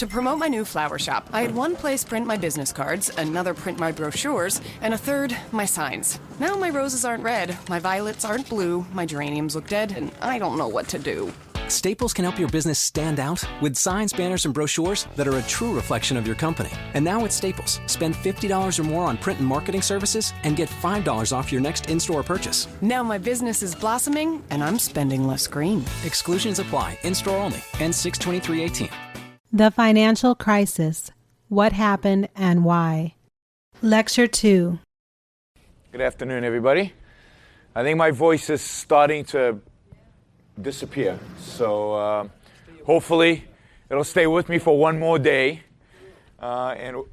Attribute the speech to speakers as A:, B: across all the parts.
A: To promote my new flower shop, I had one place print my business cards, another print my brochures, and a third, my signs. Now my roses aren't red, my violets aren't blue, my geraniums look dead, and I don't know what to do.
B: Staples can help your business stand out with signs, banners, and brochures that are a true reflection of your company. And now at Staples, spend $50 or more on print and marketing services and get $5 off your next in-store purchase.
A: Now my business is blossoming, and I'm spending less green.
B: Exclusions apply. In-store only. Ends 6/23/18.
C: The Financial Crisis. What happened and why? Lecture 2.
D: Good afternoon, everybody. I think my voice is starting to disappear. So hopefully it'll stay with me for one more day and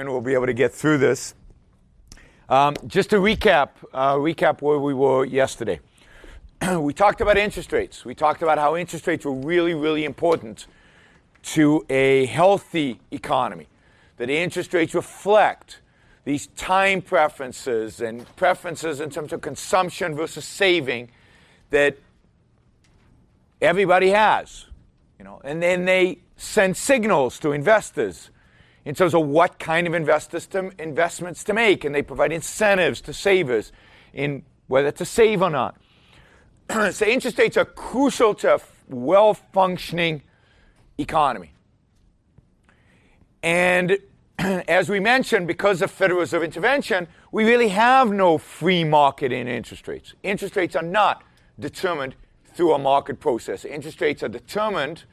D: we'll be able to get through this. Just to recap where we were yesterday. We talked about interest rates. We talked about how interest rates were really, really important to a healthy economy. That the interest rates reflect these time preferences and preferences in terms of consumption versus saving that everybody has, and then they send signals to investors in terms of what kind of investments to make, and they provide incentives to savers in whether to save or not. So interest rates are crucial to a well-functioning economy. And as we mentioned, because of Federal Reserve intervention, we really have no free market in interest rates. Interest rates are not determined through a market process. Interest rates are determined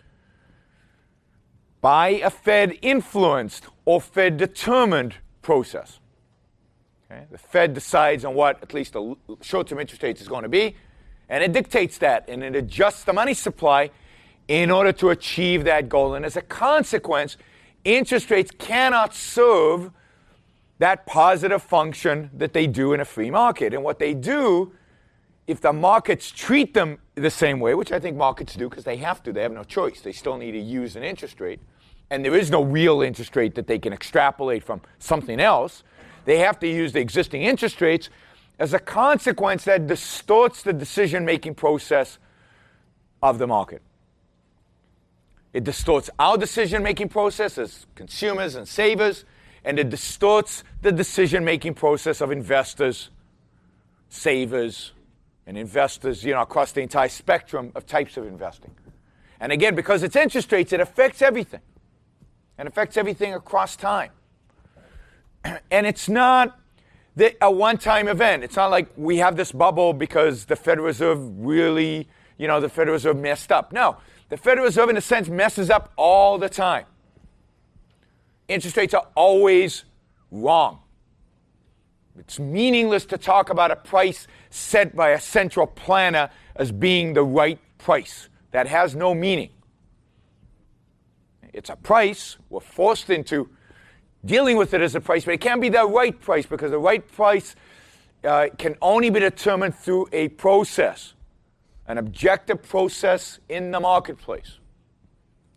D: by a Fed-influenced or Fed-determined process. Okay? The Fed decides on what at least the short-term interest rate is going to be, and it dictates that, and it adjusts the money supply in order to achieve that goal. And as a consequence, interest rates cannot serve that positive function that they do in a free market. And what they do, if the markets treat them the same way, which I think markets do because they have to, they have no choice. They still need to use an interest rate. And there is no real interest rate that they can extrapolate from something else. They have to use the existing interest rates. As a consequence, that distorts the decision-making process of the market. It distorts our decision-making process as consumers and savers, and it distorts the decision-making process of investors, savers, and investors, across the entire spectrum of types of investing. And again, because it's interest rates, it affects everything. And affects everything across time. And it's not a one-time event. It's not like we have this bubble because the Federal Reserve really, the Federal Reserve messed up. No, the Federal Reserve, in a sense, messes up all the time. Interest rates are always wrong. It's meaningless to talk about a price set by a central planner as being the right price. That has no meaning. It's a price. We're forced into dealing with it as a price, but it can't be the right price because the right price can only be determined through a process, an objective process in the marketplace.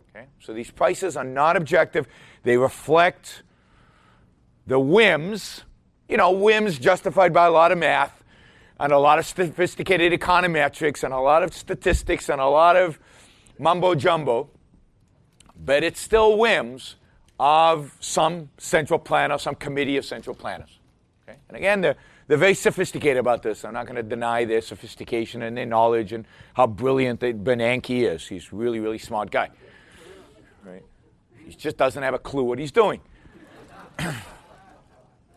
D: Okay? So these prices are not objective. They reflect the whims, whims justified by a lot of math and a lot of sophisticated econometrics and a lot of statistics and a lot of mumbo-jumbo, but it's still whims of some central planner, some committee of central planners. Okay? And again, they're very sophisticated about this. I'm not going to deny their sophistication and their knowledge and how brilliant Bernanke is. He's a really, really smart guy. Right? He just doesn't have a clue what he's doing.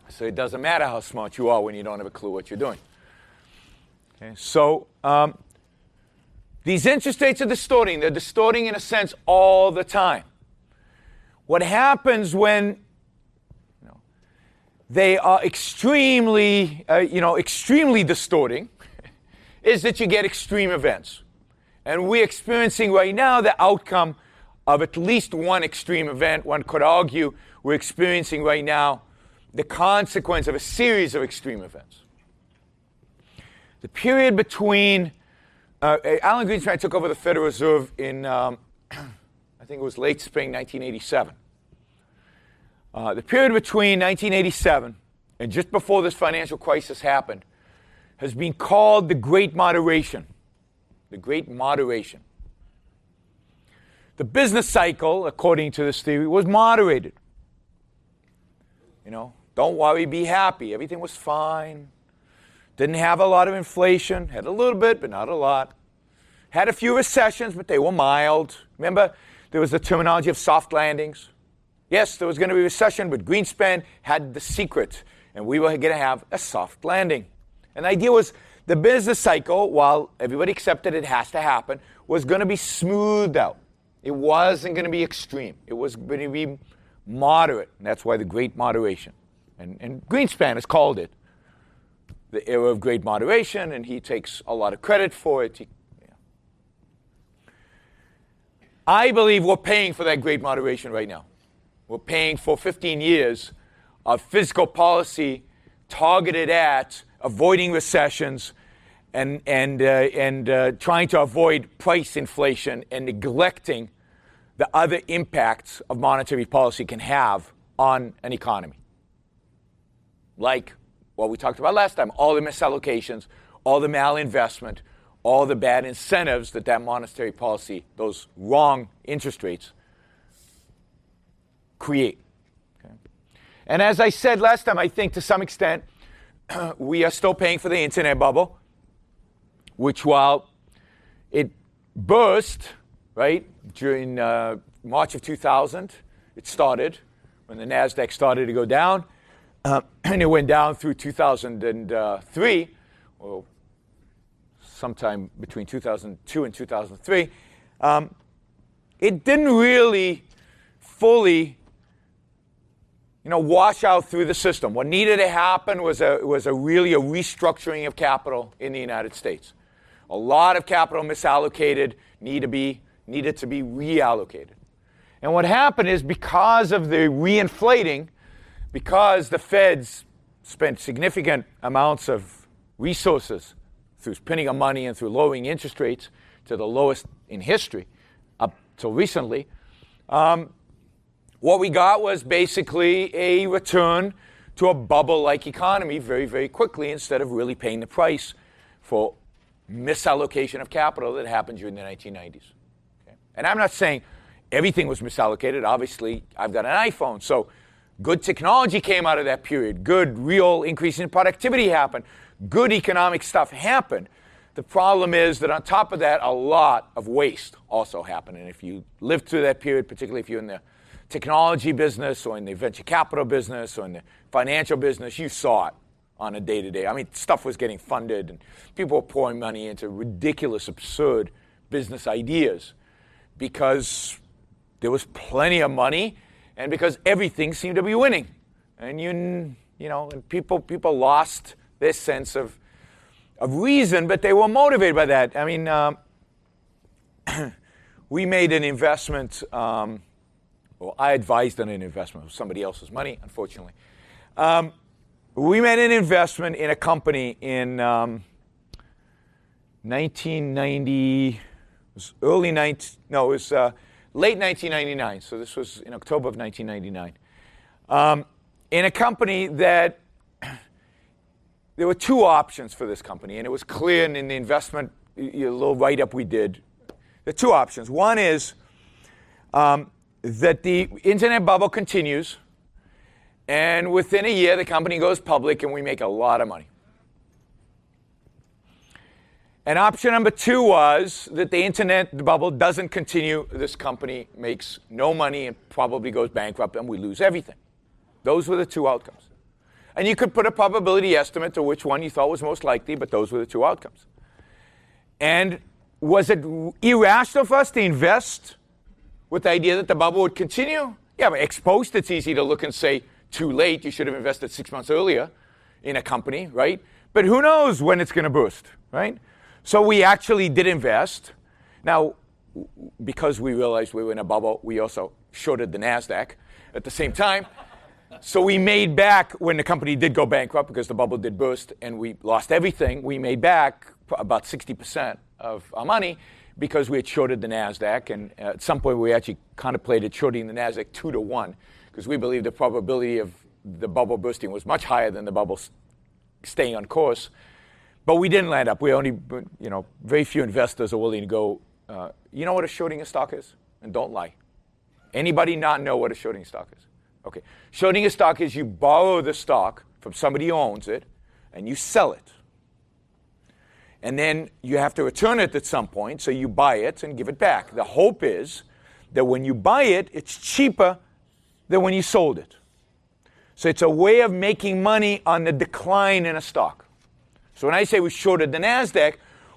D: So it doesn't matter how smart you are when you don't have a clue what you're doing. Okay? So these interest rates are distorting. They're distorting, in a sense, all the time. What happens when they are extremely distorting is that you get extreme events. And we're experiencing right now the outcome of at least one extreme event. One could argue we're experiencing right now the consequence of a series of extreme events. The period between Alan Greenspan took over the Federal Reserve in, I think it was late spring 1987. The period between 1987 and just before this financial crisis happened has been called the Great Moderation. The Great Moderation. the business cycle, according to this theory, was moderated. Don't worry, be happy. Everything was fine. Didn't have a lot of inflation. Had a little bit, but not a lot. Had a few recessions, but they were mild. Remember, there was the terminology of soft landings. Yes, there was going to be a recession, but Greenspan had the secret, and we were going to have a soft landing. And the idea was the business cycle, while everybody accepted it has to happen, was going to be smoothed out. It wasn't going to be extreme. It was going to be moderate. And that's why the Great Moderation. And Greenspan has called it the era of great moderation, and he takes a lot of credit for it. I believe we're paying for that great moderation right now. We're paying for 15 years of fiscal policy targeted at avoiding recessions and trying to avoid price inflation and neglecting the other impacts of monetary policy can have on an economy. Like what we talked about last time, all the misallocations, all the malinvestment, all the bad incentives that monetary policy, those wrong interest rates, create. Okay? And as I said last time, I think to some extent, we are still paying for the internet bubble, which while it burst, right, during March of 2000, it started when the NASDAQ started to go down, and it went down through 2003, or sometime between 2002 and 2003. It didn't really fully wash out through the system. What needed to happen was really a restructuring of capital in the United States. A lot of capital misallocated needed to be reallocated. And what happened is because of the reinflating, because the Feds spent significant amounts of resources through printing of money and through lowering interest rates to the lowest in history up till recently, what we got was basically a return to a bubble-like economy very, very quickly instead of really paying the price for misallocation of capital that happened during the 1990s. Okay? And I'm not saying everything was misallocated. Obviously, I've got an iPhone, so good technology came out of that period. Good, real increase in productivity happened. Good economic stuff happened. The problem is that on top of that, a lot of waste also happened. And if you lived through that period, particularly if you're in the technology business or in the venture capital business or in the financial business, you saw it on a day-to-day. I mean, stuff was getting funded and people were pouring money into ridiculous, absurd business ideas because there was plenty of money and because everything seemed to be winning. And and people lost this sense of reason, but they were motivated by that. I mean, we made an investment, I advised on an investment. It was somebody else's money, unfortunately. We made an investment in a company in 1990. It was late 1999. So this was in October of 1999. In a company that there were two options for this company, and it was clear in the investment, a little write-up we did. The two options. One is that the internet bubble continues, and within a year the company goes public and we make a lot of money. And option number two was that the internet bubble doesn't continue, this company makes no money and probably goes bankrupt and we lose everything. Those were the two outcomes. And you could put a probability estimate to which one you thought was most likely, but those were the two outcomes. And was it irrational for us to invest with the idea that the bubble would continue? Yeah, but ex post, it's easy to look and say, too late, you should have invested 6 months earlier in a company, right? But who knows when it's going to burst, right? So we actually did invest. Now, because we realized we were in a bubble, we also shorted the NASDAQ at the same time. So we made back when the company did go bankrupt because the bubble did burst and we lost everything. We made back about 60% of our money because we had shorted the NASDAQ. And at some point we actually contemplated shorting the NASDAQ 2-to-1 because we believed the probability of the bubble bursting was much higher than the bubble staying on course. But we didn't land up. We only, very few investors are willing to go. You know what a shorting a stock is? and don't lie. Anybody not know what a shorting stock is? Okay. Shorting a stock is you borrow the stock from somebody who owns it, and you sell it. And then you have to return it at some point, so you buy it and give it back. The hope is that when you buy it, it's cheaper than when you sold it. So it's a way of making money on the decline in a stock. So when I say we shorted the NASDAQ,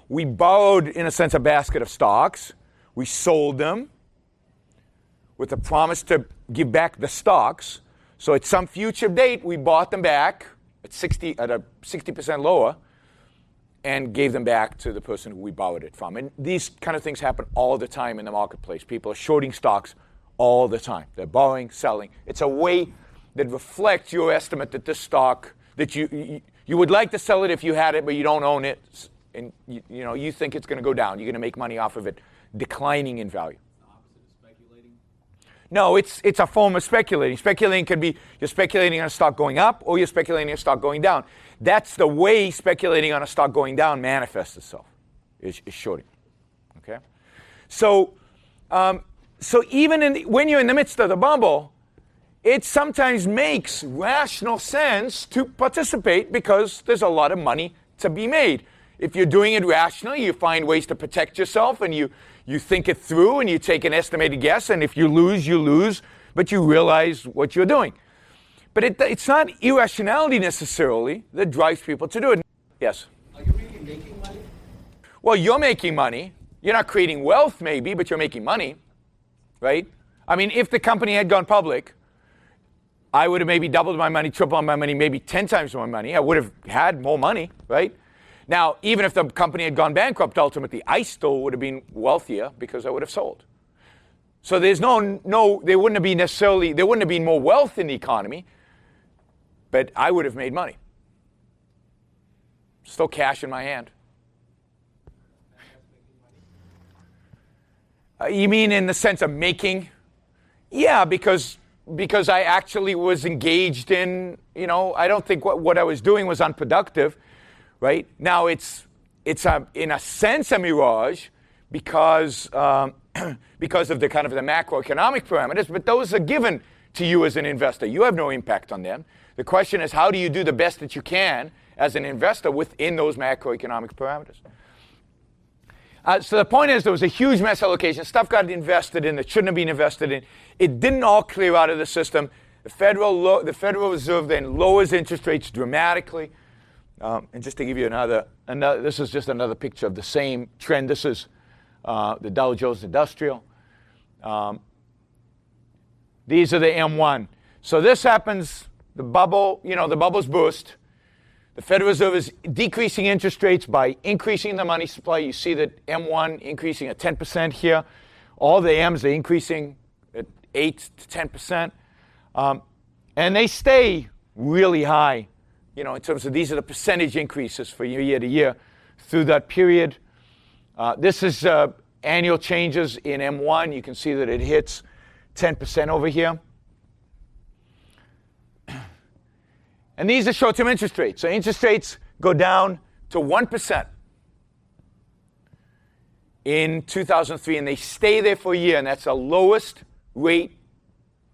D: we borrowed, in a sense, a basket of stocks. We sold them with a promise to give back the stocks. So at some future date, we bought them back at a 60% lower and gave them back to the person who we borrowed it from. And these kind of things happen all the time in the marketplace. People are shorting stocks all the time. They're borrowing, selling. It's a way that reflects your estimate that this stock, that you would like to sell it if you had it, but you don't own it, and you think it's going to go down. You're going to make money off of it declining in value. No, it's a form of speculating. Speculating could be you're speculating on a stock going up or you're speculating on a stock going down. That's the way speculating on a stock going down manifests itself, is shorting. Okay? So even when you're in the midst of the bubble, it sometimes makes rational sense to participate because there's a lot of money to be made. If you're doing it rationally, you find ways to protect yourself, and you think it through, and you take an estimated guess, and if you lose, but you realize what you're doing. But it's not irrationality necessarily that drives people to do it. Yes?
E: Are you really making money?
D: Well, you're making money. You're not creating wealth, maybe, but you're making money, right? I mean, if the company had gone public, I would have maybe doubled my money, tripled my money, maybe 10 times more money. I would have had more money, right? Now, even if the company had gone bankrupt, ultimately, I still would have been wealthier because I would have sold. So there's there wouldn't have been more wealth in the economy, but I would have made money. Still cash in my hand. You mean in the sense of making? Yeah, because I actually was engaged in, I don't think what I was doing was unproductive. Right? Now, it's in a sense a mirage because of the kind of the macroeconomic parameters, but those are given to you as an investor. You have no impact on them. The question is, how do you do the best that you can as an investor within those macroeconomic parameters? So the point is, there was a huge misallocation. Stuff got invested in that shouldn't have been invested in. It didn't all clear out of the system. The Federal Reserve then lowers interest rates dramatically. And just to give you another, this is just another picture of the same trend. This is the Dow Jones Industrial. These are the M1. So this happens, the bubbles burst. The Federal Reserve is decreasing interest rates by increasing the money supply. You see that M1 increasing at 10% here. All the M's are increasing at 8 to 10%. And they stay really high. In terms of these are the percentage increases for year to year through that period. This is annual changes in M1. You can see that it hits 10% over here. And these are short-term interest rates. So interest rates go down to 1% in 2003, and they stay there for a year, and that's the lowest rate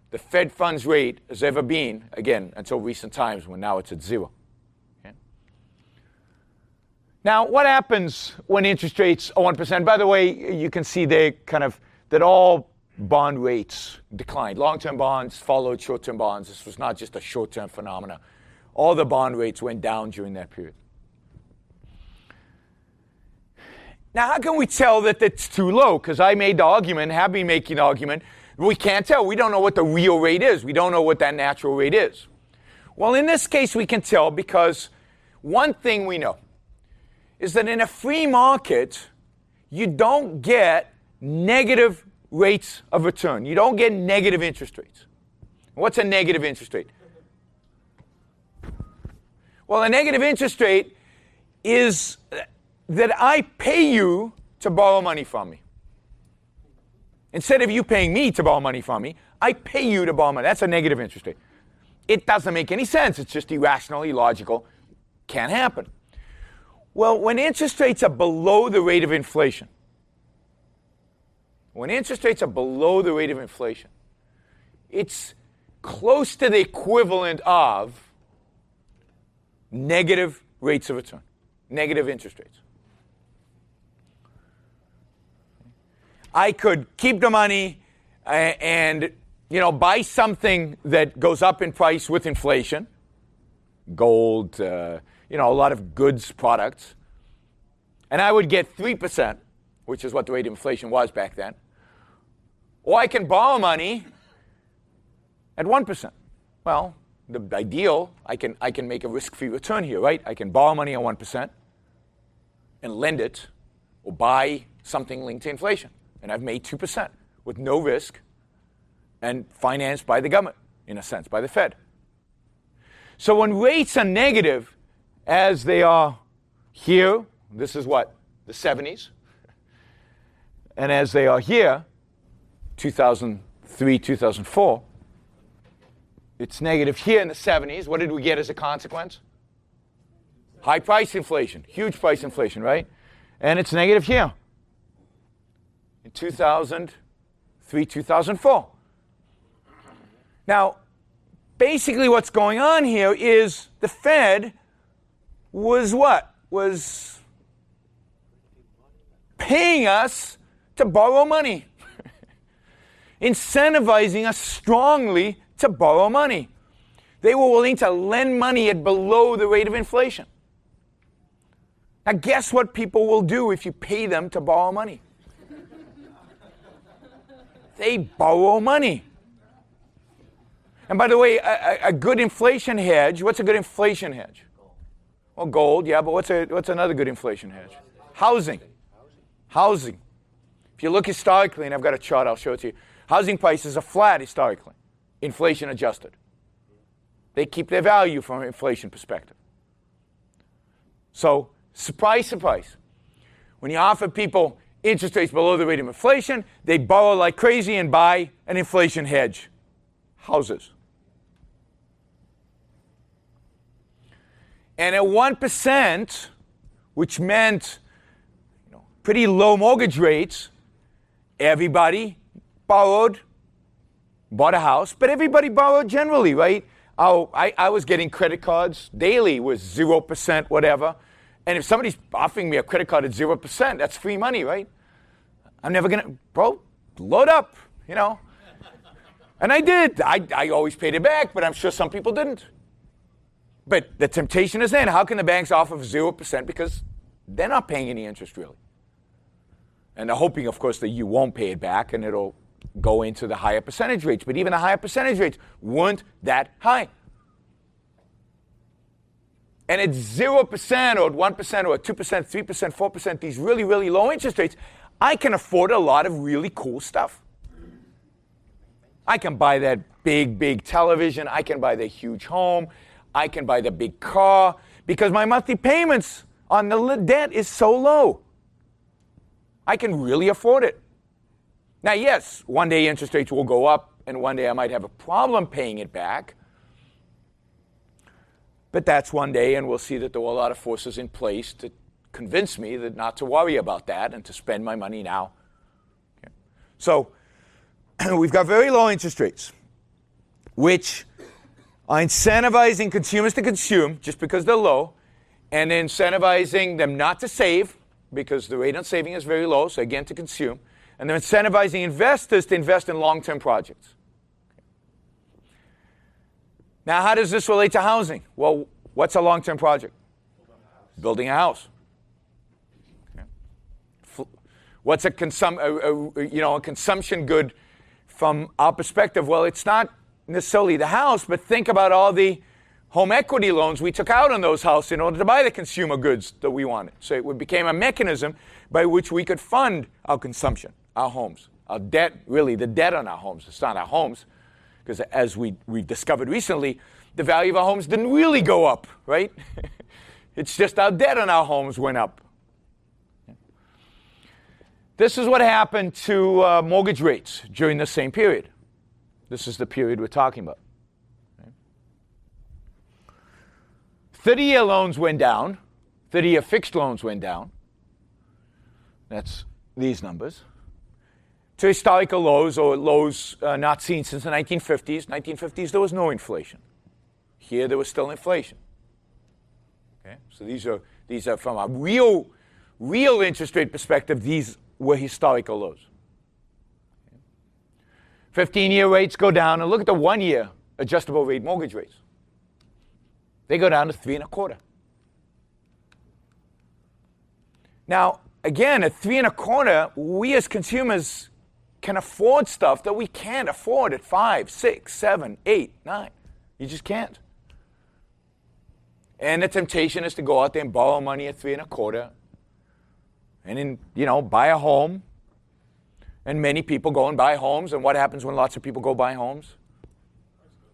D: the Fed funds rate has ever been, again, until recent times when now it's at 0. Okay? Now, what happens when interest rates are 1%? By the way, you can see that all bond rates declined. Long-term bonds followed short-term bonds. This was not just a short-term phenomena. All the bond rates went down during that period. Now, how can we tell that it's too low? Because I made the argument, have been making the argument, we can't tell. We don't know what the real rate is. We don't know what that natural rate is. Well, in this case, we can tell because one thing we know is that in a free market, you don't get negative rates of return. You don't get negative interest rates. What's a negative interest rate? Well, a negative interest rate is that I pay you to borrow money from me. Instead of you paying me to borrow money from me, I pay you to borrow money. That's a negative interest rate. It doesn't make any sense. It's just irrational, illogical. Can't happen. Well, when interest rates are below the rate of inflation, when interest rates are below the rate of inflation, it's close to the equivalent of negative rates of return, negative interest rates. I could keep the money and buy something that goes up in price with inflation, gold, a lot of goods products, and I would get 3%, which is what the rate of inflation was back then. Or I can borrow money at 1%. Well, the ideal, I can make a risk-free return here, right? I can borrow money at 1% and lend it or buy something linked to inflation. And I've made 2% with no risk and financed by the government, in a sense, by the Fed. So when rates are negative, as they are here, this is what, the 70s, and as they are here, 2003, 2004, it's negative here in the 70s. What did we get as a consequence? High price inflation, huge price inflation, right? And it's negative here in 2003, 2004. Now, basically what's going on here is the Fed was what? Was paying us to borrow money, incentivizing us strongly to borrow money. They were willing to lend money at below the rate of inflation. Now, guess what people will do if you pay them to borrow money? They borrow money. And by the way, a good inflation hedge, what's a good inflation hedge? Well, gold, yeah, but what's another good inflation hedge? Housing. Housing. If you look historically, and I've got a chart, I'll show it to you, housing prices are flat historically, inflation adjusted. They keep their value from an inflation perspective. So, surprise, surprise. When you offer people interest rates below the rate of inflation, they borrow like crazy and buy an inflation hedge. Houses. And at 1%, which meant pretty low mortgage rates, everybody borrowed, bought a house, but everybody borrowed generally, right? I was getting credit cards daily with 0%, whatever. And if somebody's offering me a credit card at 0%, that's free money, right? I'm never going to, bro, load up, And I did. I always paid it back, but I'm sure some people didn't. But the temptation is then, how can the banks offer 0%? Because they're not paying any interest, really. And they're hoping, of course, that you won't pay it back and it'll go into the higher percentage rates. But even the higher percentage rates weren't that high. And at 0% or at 1% or at 2%, 3%, 4%, these really, really low interest rates, I can afford a lot of really cool stuff. I can buy that big, big television. I can buy the huge home. I can buy the big car because my monthly payments on the debt is so low. I can really afford it. Now, yes, one day interest rates will go up, and one day I might have a problem paying it back. But that's one day, and we'll see that there were a lot of forces in place to convince me that not to worry about that and to spend my money now. Okay. So we've got very low interest rates, which are incentivizing consumers to consume just because they're low, and incentivizing them not to save because the rate on saving is very low, so again, to consume. And they're incentivizing investors to invest in long-term projects. Now, how does this relate to housing? Well, what's a long-term project? Building a house. Okay. What's a consumption good from our perspective? Well, it's not necessarily the house, but think about all the home equity loans we took out on those houses in order to buy the consumer goods that we wanted. So it became a mechanism by which we could fund our consumption, our homes, our debt, really the debt on our homes. It's not our homes, because as we've discovered recently, the value of our homes didn't really go up, right? It's just our debt on our homes went up. This is what happened to mortgage rates during the same period. This is the period we're talking about. 30-year loans went down. 30-year fixed loans went down. That's these numbers. to historical lows, or lows not seen since the 1950s. 1950s, there was no inflation. Here, there was still inflation. Okay? So these are from a real interest rate perspective, these were historical lows. 15-year rates go down, and look at the 1-year adjustable rate mortgage rates. They go down to 3.25%. Now, again, at 3.25%, we as consumers can afford stuff that we can't afford at 5, 6, 7, 8, 9. You just can't. And the temptation is to go out there and borrow money at 3.25%, and then, buy a home. And many people go and buy homes. And what happens when lots of people go buy homes?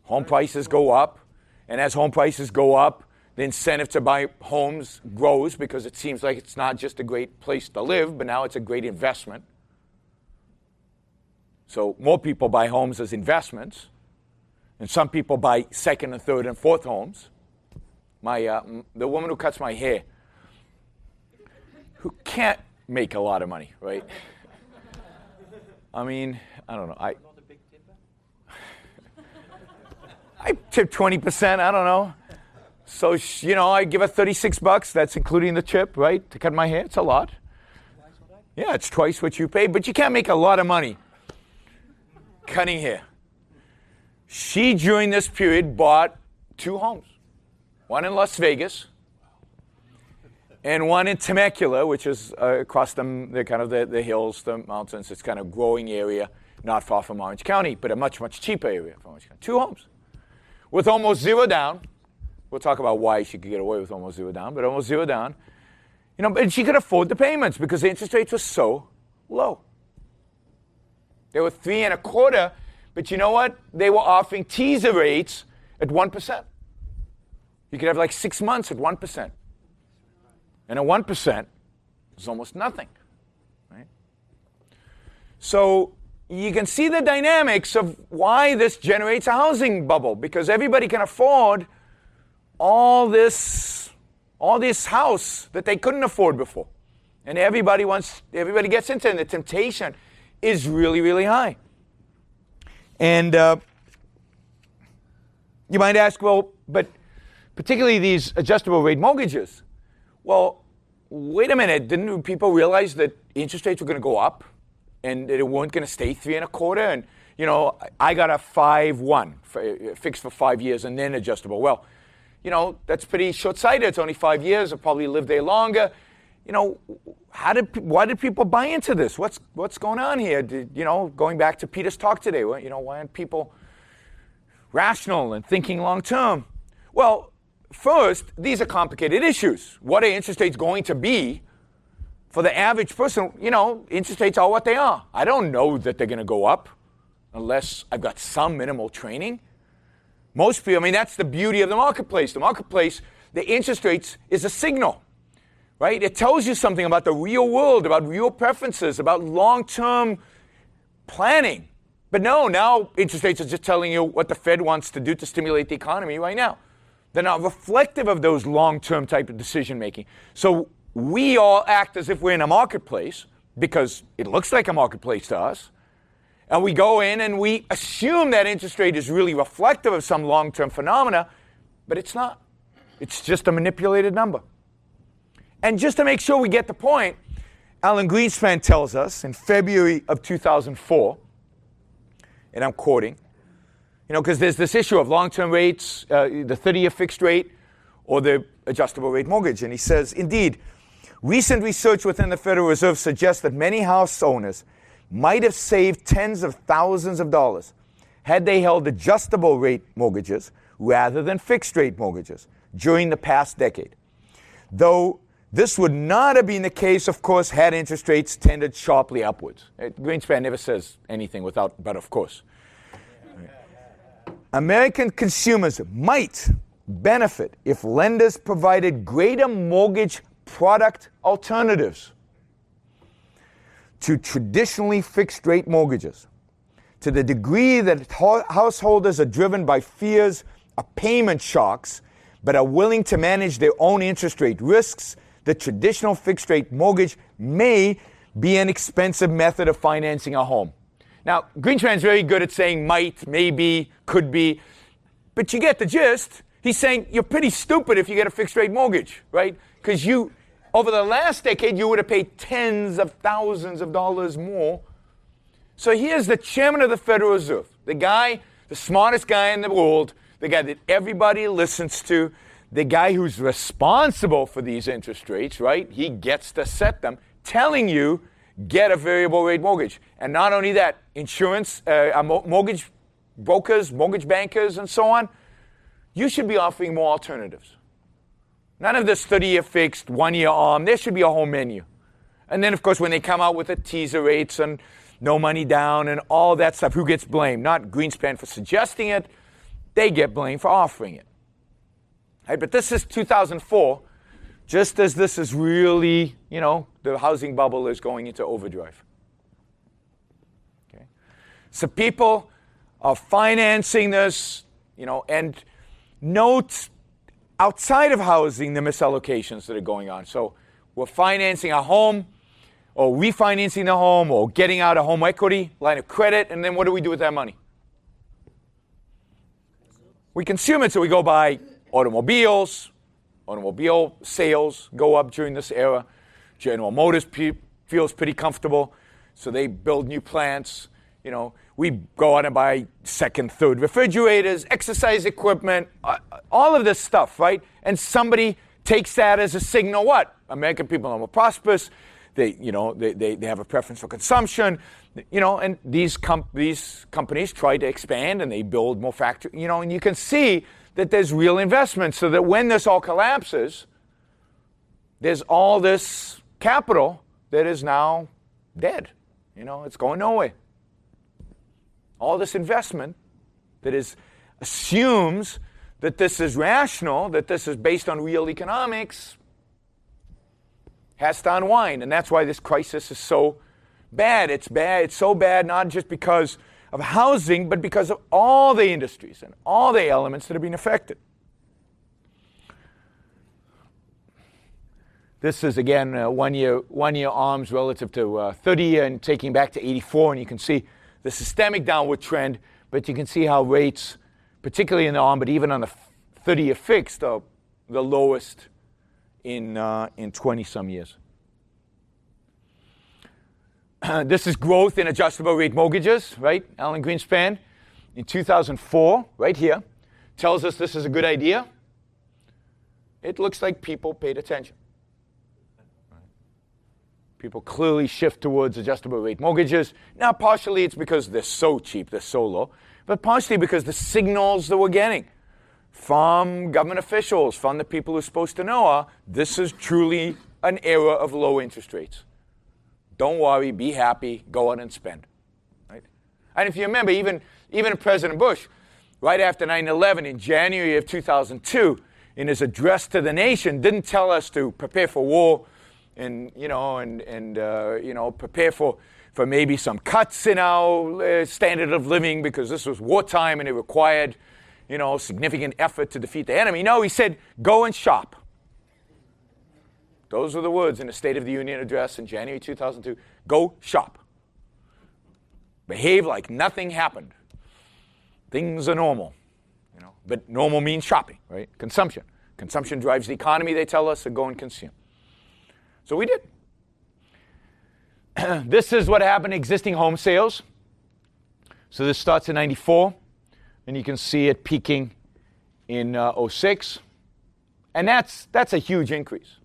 D: Home prices go up. And as home prices go up, the incentive to buy homes grows, because it seems like it's not just a great place to live, but now it's a great investment. So more people buy homes as investments. And some people buy second and third and fourth homes. The woman who cuts my hair, who can't make a lot of money, right? I mean, I don't know. I tip 20%, I don't know. So, I give her $36. That's including the tip, right? To cut my hair. It's a lot. Yeah, it's twice what you pay. But you can't make a lot of money cutting hair. She, during this period, bought 2 homes. One in Las Vegas and one in Temecula, which is across the hills, the mountains. It's kind of growing area, not far from Orange County, but a much, much cheaper area from Orange County. 2 homes with almost 0 down. We'll talk about why she could get away with almost 0 down, but almost 0 down. And she could afford the payments because the interest rates were so low. They were 3.25%, but you know what? They were offering teaser rates at 1%. You could have like 6 months at 1%. And at 1% is almost nothing, right? So you can see the dynamics of why this generates a housing bubble, because everybody can afford all this house that they couldn't afford before. And everybody gets into it, and the temptation is really, really high. And you might ask, well, but particularly these adjustable rate mortgages, well, wait a minute, didn't people realize that interest rates were going to go up and that it weren't going to stay 3.25%? And, I got a 5-1 fixed for 5 years and then adjustable. Well, that's pretty short-sighted. It's only 5 years. I'll probably live there longer. Why did people buy into this? What's going on here? Going back to Peter's talk today, why aren't people rational and thinking long-term? Well, first, these are complicated issues. What are interest rates going to be for the average person? Interest rates are what they are. I don't know that they're going to go up unless I've got some minimal training. Most people, that's the beauty of the marketplace. The marketplace, the interest rates is a signal, right? It tells you something about the real world, about real preferences, about long-term planning. But no, now interest rates are just telling you what the Fed wants to do to stimulate the economy right now. They're not reflective of those long-term type of decision-making. So we all act as if we're in a marketplace because it looks like a marketplace to us. And we go in and we assume that interest rate is really reflective of some long-term phenomena, but it's not. It's just a manipulated number. And just to make sure we get the point, Alan Greenspan tells us in February of 2004, and I'm quoting, because there's this issue of long-term rates, the 30-year fixed rate, or the adjustable rate mortgage. And he says, indeed, recent research within the Federal Reserve suggests that many house owners might have saved tens of thousands of dollars had they held adjustable rate mortgages rather than fixed rate mortgages during the past decade. Though this would not have been the case, of course, had interest rates tended sharply upwards. Greenspan never says anything without but of course. American consumers might benefit if lenders provided greater mortgage product alternatives to traditionally fixed-rate mortgages. To the degree that householders are driven by fears of payment shocks but are willing to manage their own interest rate risks, the traditional fixed-rate mortgage may be an expensive method of financing a home. Now, Greenspan's very good at saying might, maybe, could be, but you get the gist. He's saying you're pretty stupid if you get a fixed rate mortgage, right? Because over the last decade, you would have paid tens of thousands of dollars more. So here's the chairman of the Federal Reserve, the guy, the smartest guy in the world, the guy that everybody listens to, the guy who's responsible for these interest rates, right? He gets to set them, telling you, get a variable rate mortgage. And not only that, insurance, mortgage brokers, mortgage bankers, and so on, you should be offering more alternatives. None of this 30-year fixed, 1-year ARM. There should be a whole menu. And then, of course, when they come out with the teaser rates and no money down and all that stuff, who gets blamed? Not Greenspan for suggesting it. They get blamed for offering it. Right? But this is 2004, just as this is really, the housing bubble is going into overdrive. Okay? So people are financing this, and note outside of housing the misallocations that are going on. So we're financing a home, or refinancing the home, or getting out a home equity line of credit, and then what do we do with that money? We consume it, so we go buy automobiles. Automobile sales go up during this era. General Motors feels pretty comfortable, so they build new plants. We go out and buy second, third refrigerators, exercise equipment, all of this stuff, right? And somebody takes that as a signal. What? American people are more prosperous. They have a preference for consumption. And these companies try to expand and they build more factories. And you can see that there's real investment, so that when this all collapses, there's all this capital that is now dead. It's going nowhere. All this investment that assumes that this is rational, that this is based on real economics, has to unwind. And that's why this crisis is so bad. It's bad. It's so bad not just because of housing, but because of all the industries and all the elements that are being affected. This is, again, one-year ARMs relative to 30-year and taking back to 84, and you can see the systemic downward trend, but you can see how rates, particularly in the ARM, but even on the 30-year fixed, are the lowest in 20-some years. This is growth in adjustable rate mortgages, right? Alan Greenspan, in 2004, right here, tells us this is a good idea. It looks like people paid attention. People clearly shift towards adjustable rate mortgages. Now, partially it's because they're so cheap, they're so low, but partially because the signals that we're getting from government officials, from the people who are supposed to know, are this is truly an era of low interest rates. Don't worry, be happy, go out and spend. Right? And if you remember, even President Bush, right after 9/11 in January of 2002, in his address to the nation, didn't tell us to prepare for war and prepare for maybe some cuts in our standard of living because this was wartime and it required, significant effort to defeat the enemy. No, he said, go and shop. Those were the words in the State of the Union address in January 2002. Go shop. Behave like nothing happened. Things are normal. But normal means shopping, right? Consumption. Consumption drives the economy, they tell us, so go and consume. So we did. This is what happened to existing home sales. So this starts in 94, and you can see it peaking in 06. And that's a huge increase.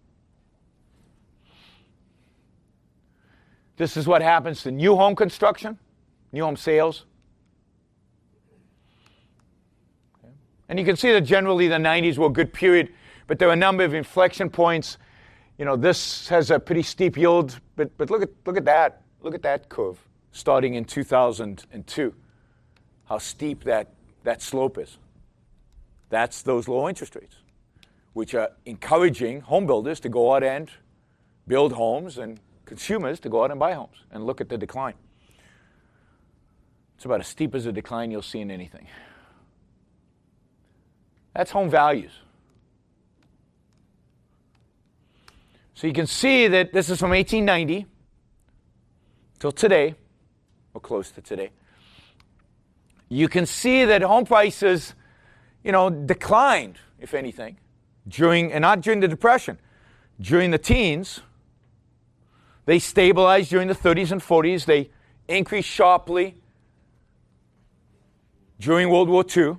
D: This is what happens to new home construction, new home sales. Okay. And you can see that generally the 90s were a good period, but there were a number of inflection points. This has a pretty steep yield, but look at that. Look at that curve starting in 2002. How steep that slope is. That's those low interest rates, which are encouraging home builders to go out and build homes and consumers to go out and buy homes. And look at the decline. It's about as steep as a decline you'll see in anything. That's home values. So you can see that this is from 1890 till today, or close to today, you can see that home prices, declined, if anything, and not during the Depression, during the teens. They stabilized during the 30s and 40s. They increased sharply during World War II,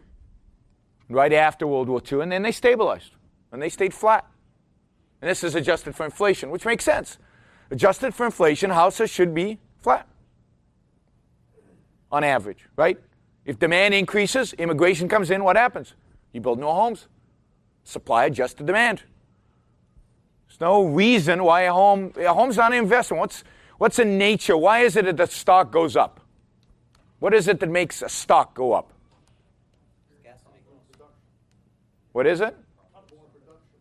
D: right after World War II, and then they stabilized, and they stayed flat. And this is adjusted for inflation, which makes sense. Adjusted for inflation, houses should be flat on average, right? If demand increases, immigration comes in, what happens? You build more homes. Supply adjusts to demand. There's no reason why a home's not an investment. What's in nature? Why is it that the stock goes up? What is it that makes a stock go up? What is it?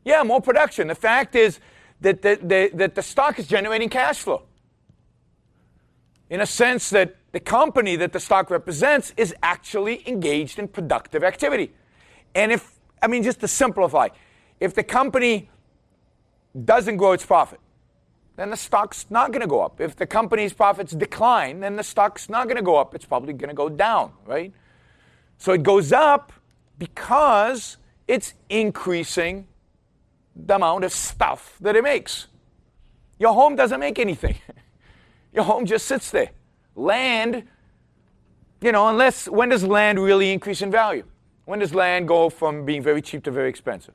D: Yeah, more production. The fact is that the stock is generating cash flow. In a sense that the company that the stock represents is actually engaged in productive activity. And just to simplify, if the company doesn't grow its profit, then the stock's not going to go up. If the company's profits decline, then the stock's not going to go up. It's probably going to go down, right? So it goes up because it's increasing the amount of stuff that it makes. Your home doesn't make anything. Your home just sits there. Land, when does land really increase in value? When does land go from being very cheap to very expensive?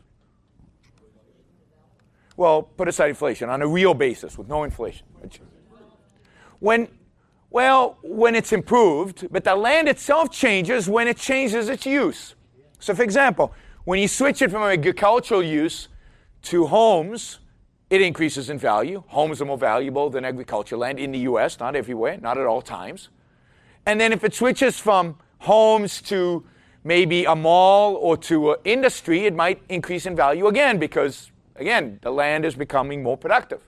D: Well, put aside inflation, on a real basis with no inflation. When it's improved, but the land itself changes when it changes its use. So for example, when you switch it from agricultural use to homes, it increases in value. Homes are more valuable than agricultural land in the US, not everywhere, not at all times. And then if it switches from homes to maybe a mall or to industry, it might increase in value again because, again, the land is becoming more productive.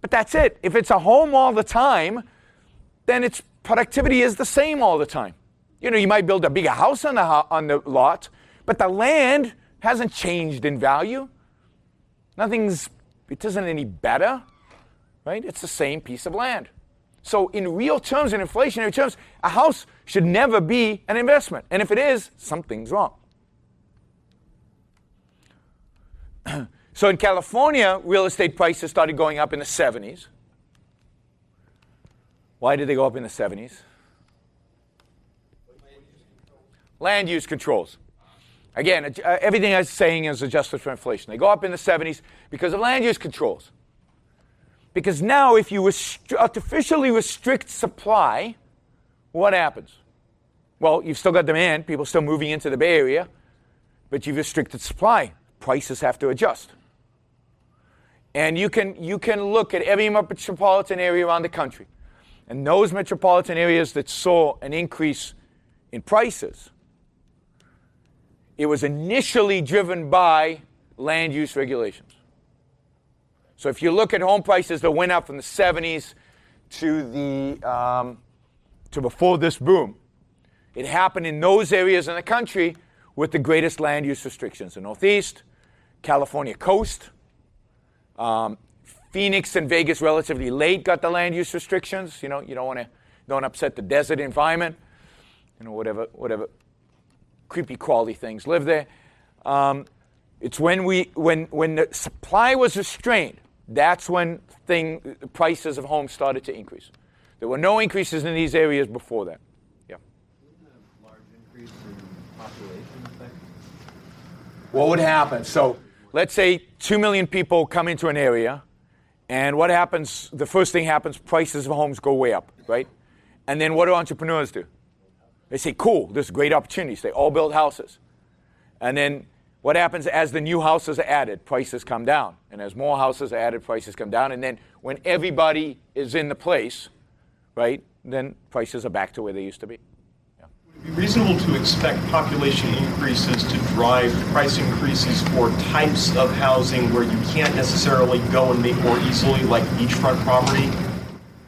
D: But that's it. If it's a home all the time, then its productivity is the same all the time. You might build a bigger house on the lot, but the land hasn't changed in value. It isn't any better, right? It's the same piece of land. So in real terms, in inflationary terms, a house should never be an investment. And if it is, something's wrong. So in California, real estate prices started going up in the 70s. Why did they go up in the 70s? Land use controls. Again, everything I'm saying is adjusted for inflation. They go up in the 70s because of land use controls. Because now if you artificially restrict supply, what happens? Well, you've still got demand, people still moving into the Bay Area, but you've restricted supply. Prices have to adjust. And you can look at every metropolitan area around the country. And those metropolitan areas that saw an increase in prices, it was initially driven by land use regulations. So if you look at home prices that went up from the 70s to before this boom, it happened in those areas in the country with the greatest land use restrictions. The Northeast, California coast, Phoenix and Vegas relatively late got the land use restrictions. You don't upset the desert environment. Whatever creepy crawly things live there. It's when the supply was restrained, that's when prices of homes started to increase. There were no increases in these areas before that. Yeah.
E: Wouldn't a large increase in population affect?
D: What would happen? So let's say 2 million people come into an area, and what happens? The first thing happens, prices of homes go way up, right? And then what do entrepreneurs do? They say, cool, there's great opportunities. They all build houses. And then what happens as the new houses are added? Prices come down. And as more houses are added, prices come down. And then when everybody is in the place, right, then prices are back to where they used to be. Yeah.
F: Would it be reasonable to expect population increases to drive price increases for types of housing where you can't necessarily go and make more easily, like beachfront property?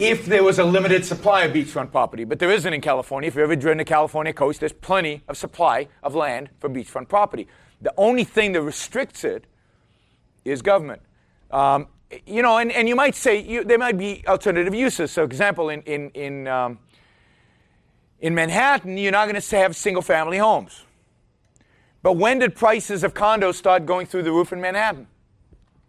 D: If there was a limited supply of beachfront property, but there isn't in California. If you've ever driven the California coast, there's plenty of supply of land for beachfront property. The only thing that restricts it is government. and you might say there might be alternative uses. So, example, in Manhattan, you're not going to have single-family homes. But when did prices of condos start going through the roof in Manhattan?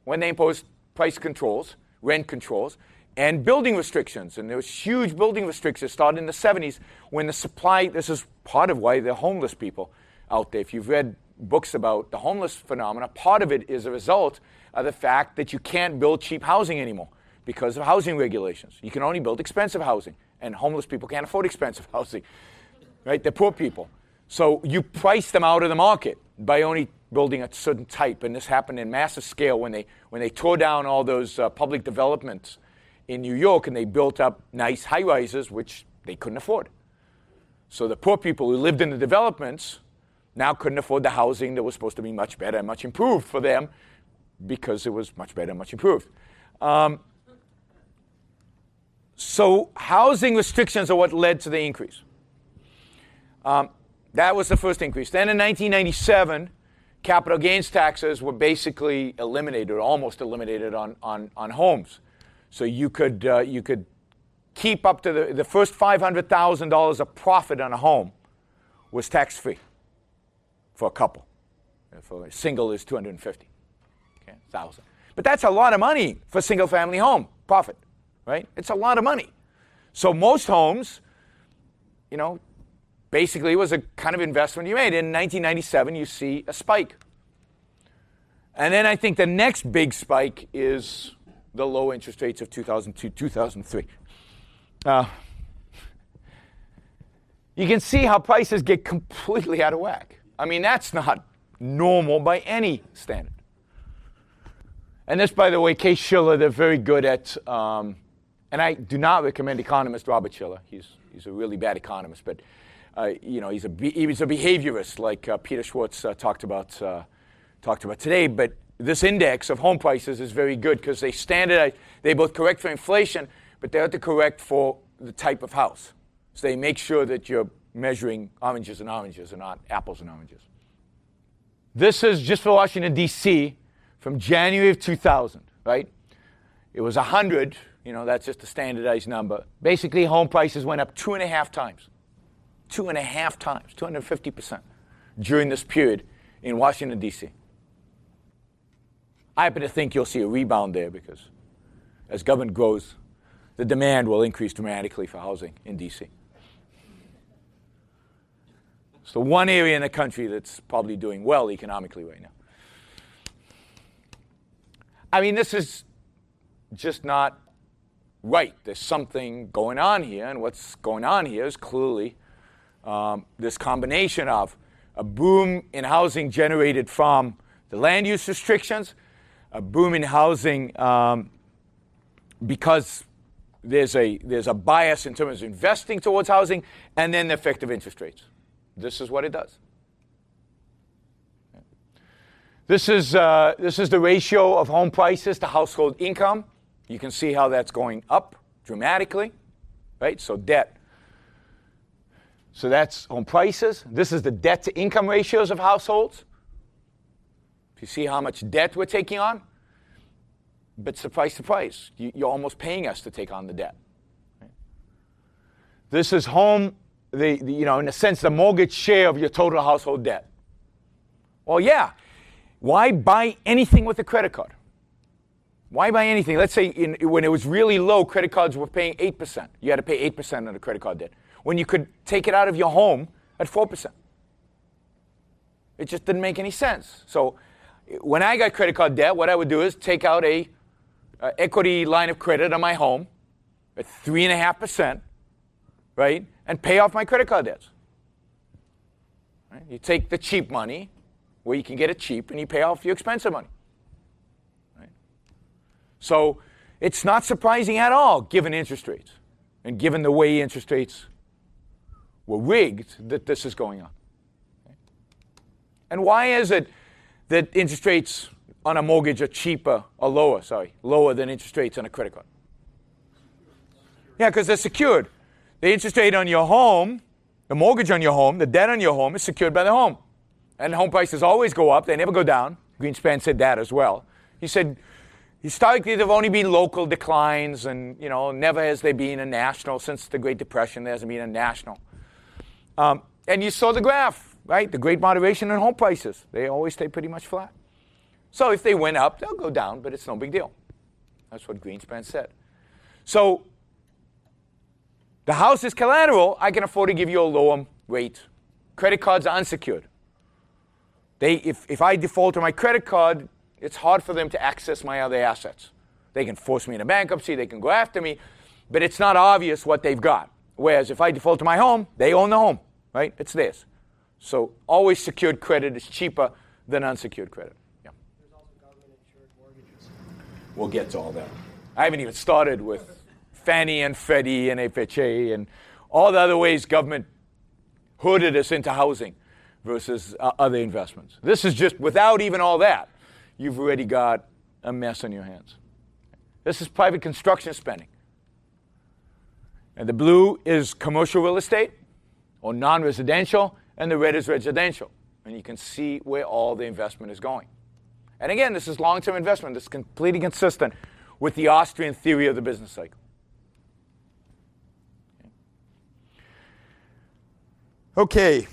D: When they imposed price controls, rent controls, and building restrictions. And there was huge building restrictions started in the 70s when the supply, this is part of why there are homeless people out there. If you've read books about the homeless phenomena, part of it is a result of the fact that you can't build cheap housing anymore because of housing regulations. You can only build expensive housing, and homeless people can't afford expensive housing, right? They're poor people. So you price them out of the market by only building a certain type, and this happened in massive scale when they tore down all those public developments in New York, and they built up nice high-rises, which they couldn't afford. So the poor people who lived in the developments now couldn't afford the housing that was supposed to be much better and much improved for them because it was much better and much improved. So housing restrictions are what led to the increase. That was the first increase. Then in 1997, capital gains taxes were basically eliminated, or almost eliminated, on homes. So you could keep up to the first $500,000 of profit on a home was tax-free for a couple. For a single is $250,000. But that's a lot of money for a single-family home profit, right? It's a lot of money. So most homes, basically was a kind of investment you made. In 1997, you see a spike. And then I think the next big spike is the low interest rates of 2002, 2003. You can see how prices get completely out of whack. I mean, that's not normal by any standard. And this, by the way, Case Shiller, they're very good at, and I do not recommend economist Robert Shiller. He's a really bad economist, but he's a behaviorist, like Peter Schwartz talked about today. But this index of home prices is very good because they standardize. They both correct for inflation, but they have to correct for the type of house. So they make sure that you're measuring oranges and oranges and not apples and oranges. This is just for Washington, D.C. from January of 2000, right? It was 100. That's just a standardized number. Basically, home prices went up 2.5 times. 2.5 times, 250% during this period in Washington, D.C. I happen to think you'll see a rebound there because as government grows, the demand will increase dramatically for housing in D.C. It's the one area in the country that's probably doing well economically right now. I mean, this is just not right. There's something going on here, and what's going on here is clearly this combination of a boom in housing generated from the land use restrictions, a boom in housing because there's a bias in terms of investing towards housing, and then the effect of interest rates. This is what it does. This is the ratio of home prices to household income. You can see how that's going up dramatically, right? So debt. So that's home prices. This is the debt to income ratios of households. You see how much debt we're taking on? But surprise, you're almost paying us to take on the debt. Right? This is home, in a sense, the mortgage share of your total household debt. Well, yeah. Why buy anything with a credit card? Why buy anything? Let's say when it was really low, credit cards were paying 8%. You had to pay 8% on a credit card debt. When you could take it out of your home at 4%. It just didn't make any sense. So when I got credit card debt, what I would do is take out a equity line of credit on my home at 3.5%, right, and pay off my credit card debts. Right? You take the cheap money, where you can get it cheap, and you pay off your expensive money. Right? So it's not surprising at all, given interest rates, and given the way interest rates were rigged, that this is going on. Okay? And why is it that interest rates on a mortgage are lower than interest rates on a credit card? Yeah, because they're secured. The interest rate on your home, the mortgage on your home, the debt on your home is secured by the home. And home prices always go up. They never go down. Greenspan said that as well. He said, Historically, there have only been local declines, and never has there been a national. Since the Great Depression, there hasn't been a national. And you saw the graph, right? The great moderation in home prices. They always stay pretty much flat. So if they went up, they'll go down, but it's no big deal. That's what Greenspan said. So the house is collateral. I can afford to give you a lower rate. Credit cards are unsecured. If I default on my credit card, it's hard for them to access my other assets. They can force me into bankruptcy, they can go after me, but it's not obvious what they've got. Whereas if I default to my home, they own the home, right? It's theirs. So always secured credit is cheaper than unsecured credit. Yeah.
G: There's also government-insured mortgages.
D: We'll get to all that. I haven't even started with Fannie and Freddie and FHA and all the other ways government hooded us into housing versus other investments. This is just, without even all that, you've already got a mess on your hands. This is private construction spending. And the blue is commercial real estate or non-residential, and the red is residential. And you can see where all the investment is going. And again, this is long-term investment. This is completely consistent with the Austrian theory of the business cycle. Okay.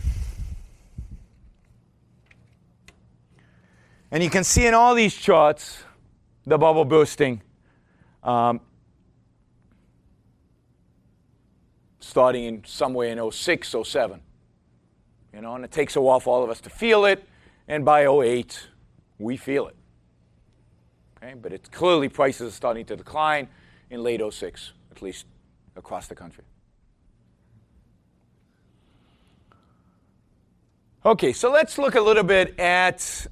D: And you can see in all these charts the bubble bursting, starting in somewhere in 06, 07. And it takes a while for all of us to feel it, and by 08, we feel it. Okay? But it's clearly prices are starting to decline in late 06, at least across the country. Okay, so let's look a little bit at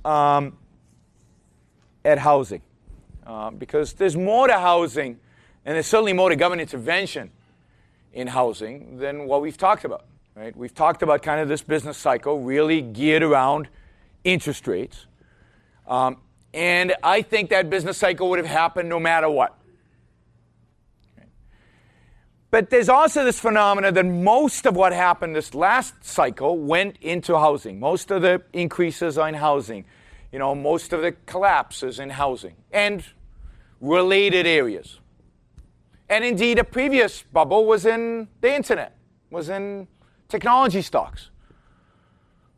D: housing, because there's more to housing, and there's certainly more to government intervention in housing than what we've talked about. Right? We've talked about kind of this business cycle really geared around interest rates, and I think that business cycle would have happened no matter what. Okay. But there's also this phenomenon that most of what happened this last cycle went into housing. Most of the increases are in housing. Most of the collapses in housing and related areas. And indeed, a previous bubble was in the internet, was in technology stocks.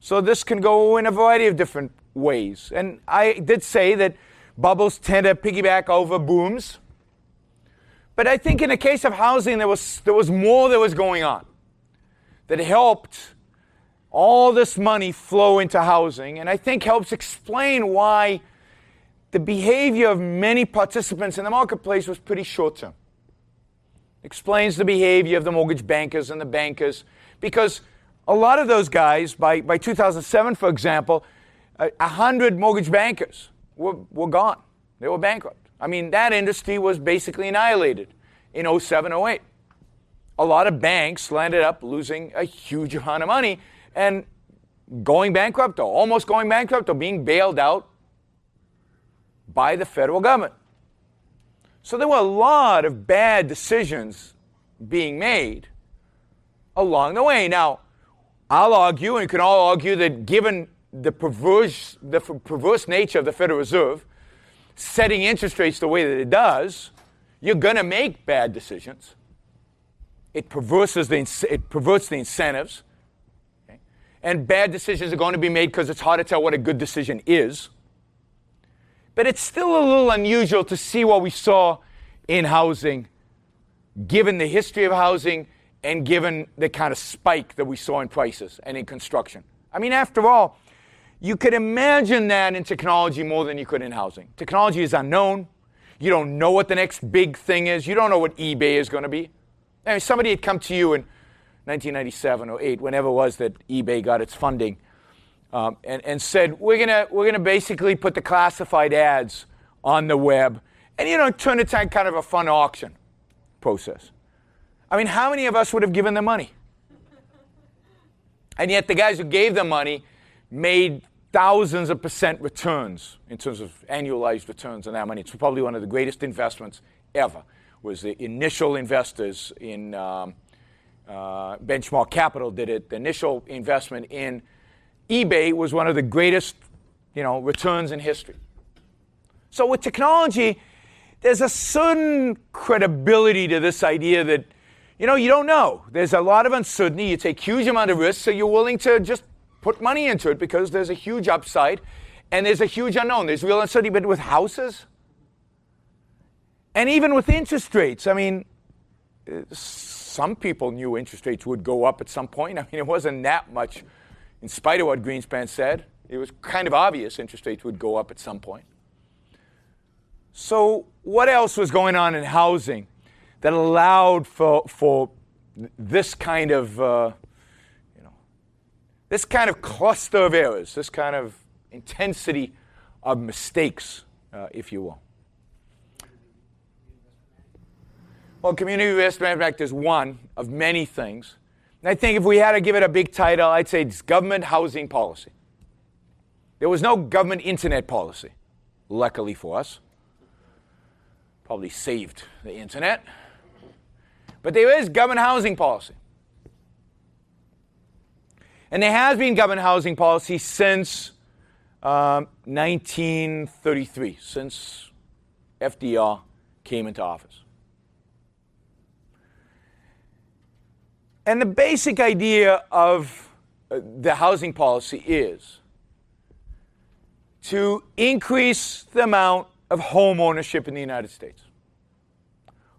D: So this can go in a variety of different ways. And I did say that bubbles tend to piggyback over booms. But I think in the case of housing, there was more that was going on that helped all this money flow into housing, and I think helps explain why the behavior of many participants in the marketplace was pretty short-term. Explains the behavior of the mortgage bankers and the bankers, because a lot of those guys, by 2007, for example, 100 mortgage bankers were gone. They were bankrupt. I mean, that industry was basically annihilated in 07, 08. A lot of banks landed up losing a huge amount of money and going bankrupt or almost going bankrupt or being bailed out by the federal government. So there were a lot of bad decisions being made along the way. Now, I'll argue, and you can all argue, that given the perverse nature of the Federal Reserve, setting interest rates the way that it does, you're going to make bad decisions. It perverts the incentives. Okay? And bad decisions are going to be made because it's hard to tell what a good decision is. But it's still a little unusual to see what we saw in housing, given the history of housing and given the kind of spike that we saw in prices and in construction. I mean, after all, you could imagine that in technology more than you could in housing. Technology is unknown. You don't know what the next big thing is. You don't know what eBay is going to be. I mean, somebody had come to you in 1997 or 8, whenever it was that eBay got its funding, and said, we're gonna basically put the classified ads on the web and turn it into kind of a fun auction process. I mean, how many of us would have given them money? And yet the guys who gave them money made thousands of % returns in terms of annualized returns on that money. It's probably one of the greatest investments ever. Was the initial investors in Benchmark Capital did it. The initial investment in eBay was one of the greatest, returns in history. So with technology, there's a certain credibility to this idea that, you don't know. There's a lot of uncertainty. You take huge amount of risk, so you're willing to just put money into it because there's a huge upside and there's a huge unknown. There's real uncertainty, but with houses and even with interest rates, I mean, some people knew interest rates would go up at some point. I mean, it wasn't that much, in spite of what Greenspan said. It was kind of obvious interest rates would go up at some point. So what else was going on in housing that allowed for this kind of, this kind of cluster of errors, this kind of intensity of mistakes, if you will? Well, Community Risk Management Act is one of many things. And I think if we had to give it a big title, I'd say it's government housing policy. There was no government internet policy, luckily for us. Probably saved the internet. But there is government housing policy. And there has been government housing policy since 1933, since FDR came into office. And the basic idea of the housing policy is to increase the amount of home ownership in the United States.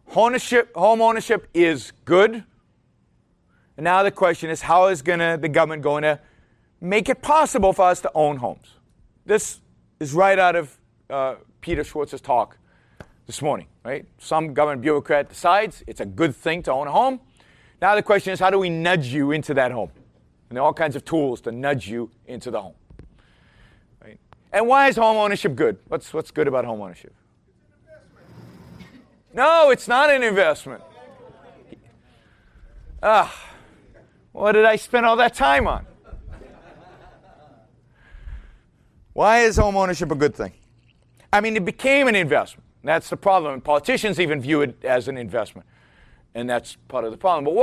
D: Home ownership is good. And now the question is, how is the government going to make it possible for us to own homes? This is right out of Peter Schwartz's talk this morning, right? Some government bureaucrat decides it's a good thing to own a home. Now the question is, how do we nudge you into that home? And there are all kinds of tools to nudge you into the home. Right? And why is home ownership good? What's good about home ownership? No, it's not an investment. What did I spend all that time on? Why is home ownership a good thing? I mean, it became an investment. That's the problem. And politicians even view it as an investment. And that's part of the problem. But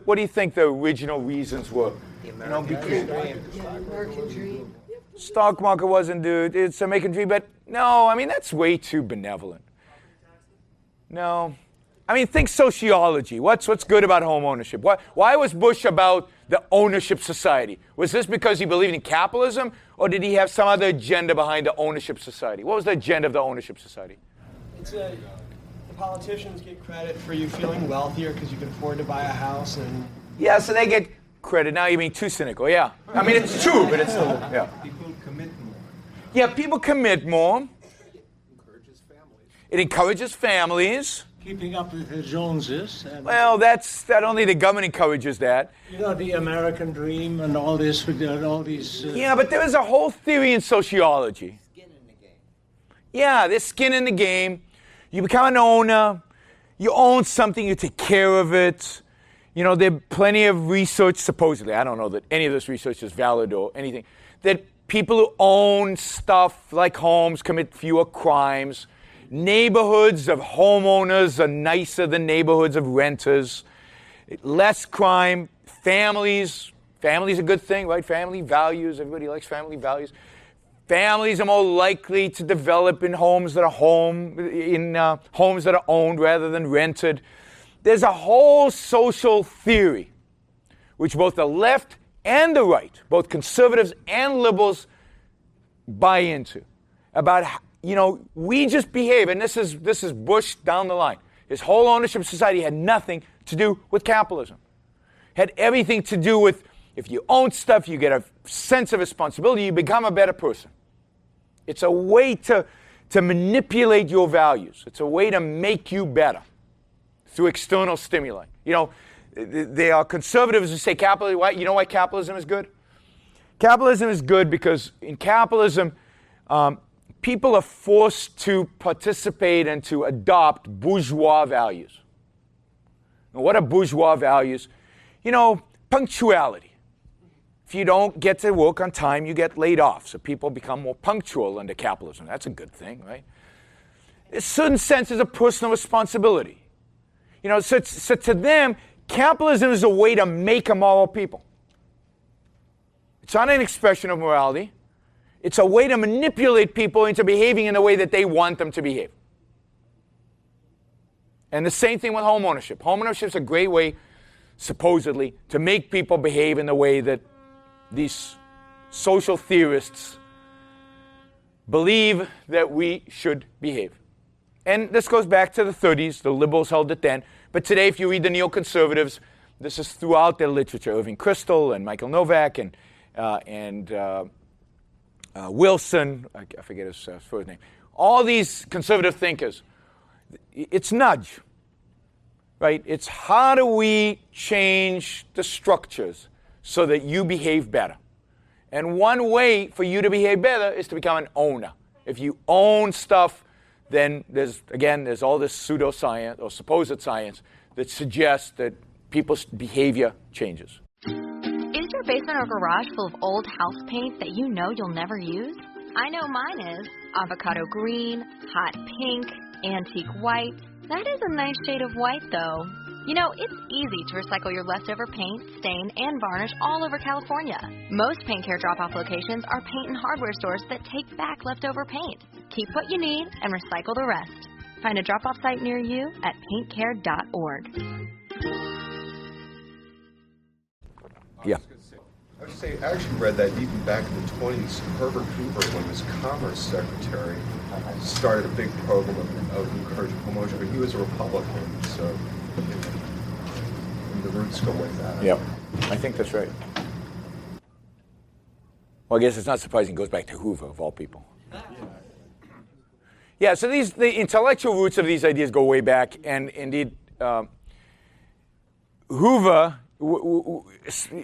D: what do you think the original reasons were?
G: The American dream.
D: Stock market wasn't, dude. It's American dream. But no, I mean, that's way too benevolent. No. I mean, think sociology. What's good about home ownership? Why was Bush about the ownership society? Was this because he believed in capitalism, or did he have some other agenda behind the ownership society? What was the agenda of the ownership society?
G: The politicians get credit for you feeling wealthier because you can afford to buy a house and...
D: Yeah, so they get credit. Now you mean too cynical, yeah. I mean, it's true, but it's still, yeah.
E: People commit more.
D: Yeah, people commit more. It encourages families.
H: Keeping up with the Joneses. And
D: well, that only the government encourages that.
H: The American dream and all this, all these...
D: Yeah, but there is a whole theory in sociology.
G: Skin in the game.
D: Yeah, there's skin in the game. You become an owner. You own something. You take care of it. There are plenty of research, supposedly. I don't know that any of this research is valid or anything. That people who own stuff like homes commit fewer crimes. Neighborhoods of homeowners are nicer than neighborhoods of renters. Less crime. Families a good thing, right? Family values. Everybody likes family values. Families are more likely to develop in homes that are homes that are owned rather than rented. There's a whole social theory, which both the left and the right, both conservatives and liberals, buy into, about we just behave, and this is Bush down the line. His whole ownership society had nothing to do with capitalism. Had everything to do with, if you own stuff, you get a sense of responsibility, you become a better person. It's a way to manipulate your values. It's a way to make you better through external stimuli. There are conservatives who say capitalism. Why capitalism is good? Capitalism is good because in capitalism, people are forced to participate and to adopt bourgeois values. Now, what are bourgeois values? Punctuality. If you don't get to work on time, you get laid off. So people become more punctual under capitalism. That's a good thing, right? In a certain sense, is a personal responsibility. So to them, capitalism is a way to make a moral people. It's not an expression of morality. It's a way to manipulate people into behaving in the way that they want them to behave. And the same thing with homeownership. Homeownership is a great way, supposedly, to make people behave in the way that these social theorists believe that we should behave. And this goes back to the 30s. The liberals held it then. But today, if you read the neoconservatives, this is throughout their literature. Irving Kristol and Michael Novak and Wilson, I forget his first name. All these conservative thinkers, it's nudge, right? It's how do we change the structures so that you behave better? And one way for you to behave better is to become an owner. If you own stuff, then there's all this pseudoscience or supposed science that suggests that people's behavior changes.
I: Is your basement or garage full of old house paint that you know you'll never use? I know mine is. Avocado green, hot pink, antique white. That is a nice shade of white, though. You know, it's easy to recycle your leftover paint, stain, and varnish all over California. Most Paint Care drop-off locations are paint and hardware stores that take back leftover paint. Keep what you need and recycle the rest. Find a drop-off site near you at paintcare.org.
D: Yeah.
E: I would say, I actually read that even back in the 20s, Herbert Hoover, when he was Commerce Secretary, started a big program of encouraging homeownership, but he was a Republican, so the roots go way back.
D: Yep, I think that's right. Well, I guess it's not surprising it goes back to Hoover, of all people. Yeah, so the intellectual roots of these ideas go way back, and indeed, Hoover,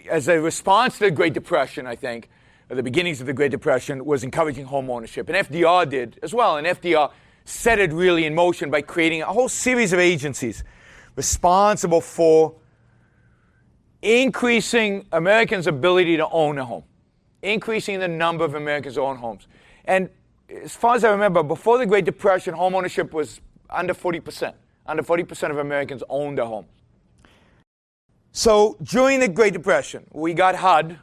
D: as a response to the Great Depression, I think, at the beginnings of the Great Depression, was encouraging home ownership. And FDR did as well. And FDR set it really in motion by creating a whole series of agencies responsible for increasing Americans' ability to own a home, increasing the number of Americans who own homes. And as far as I remember, before the Great Depression, home ownership was under 40%. Under 40% of Americans owned a home. So during the Great Depression, we got HUD,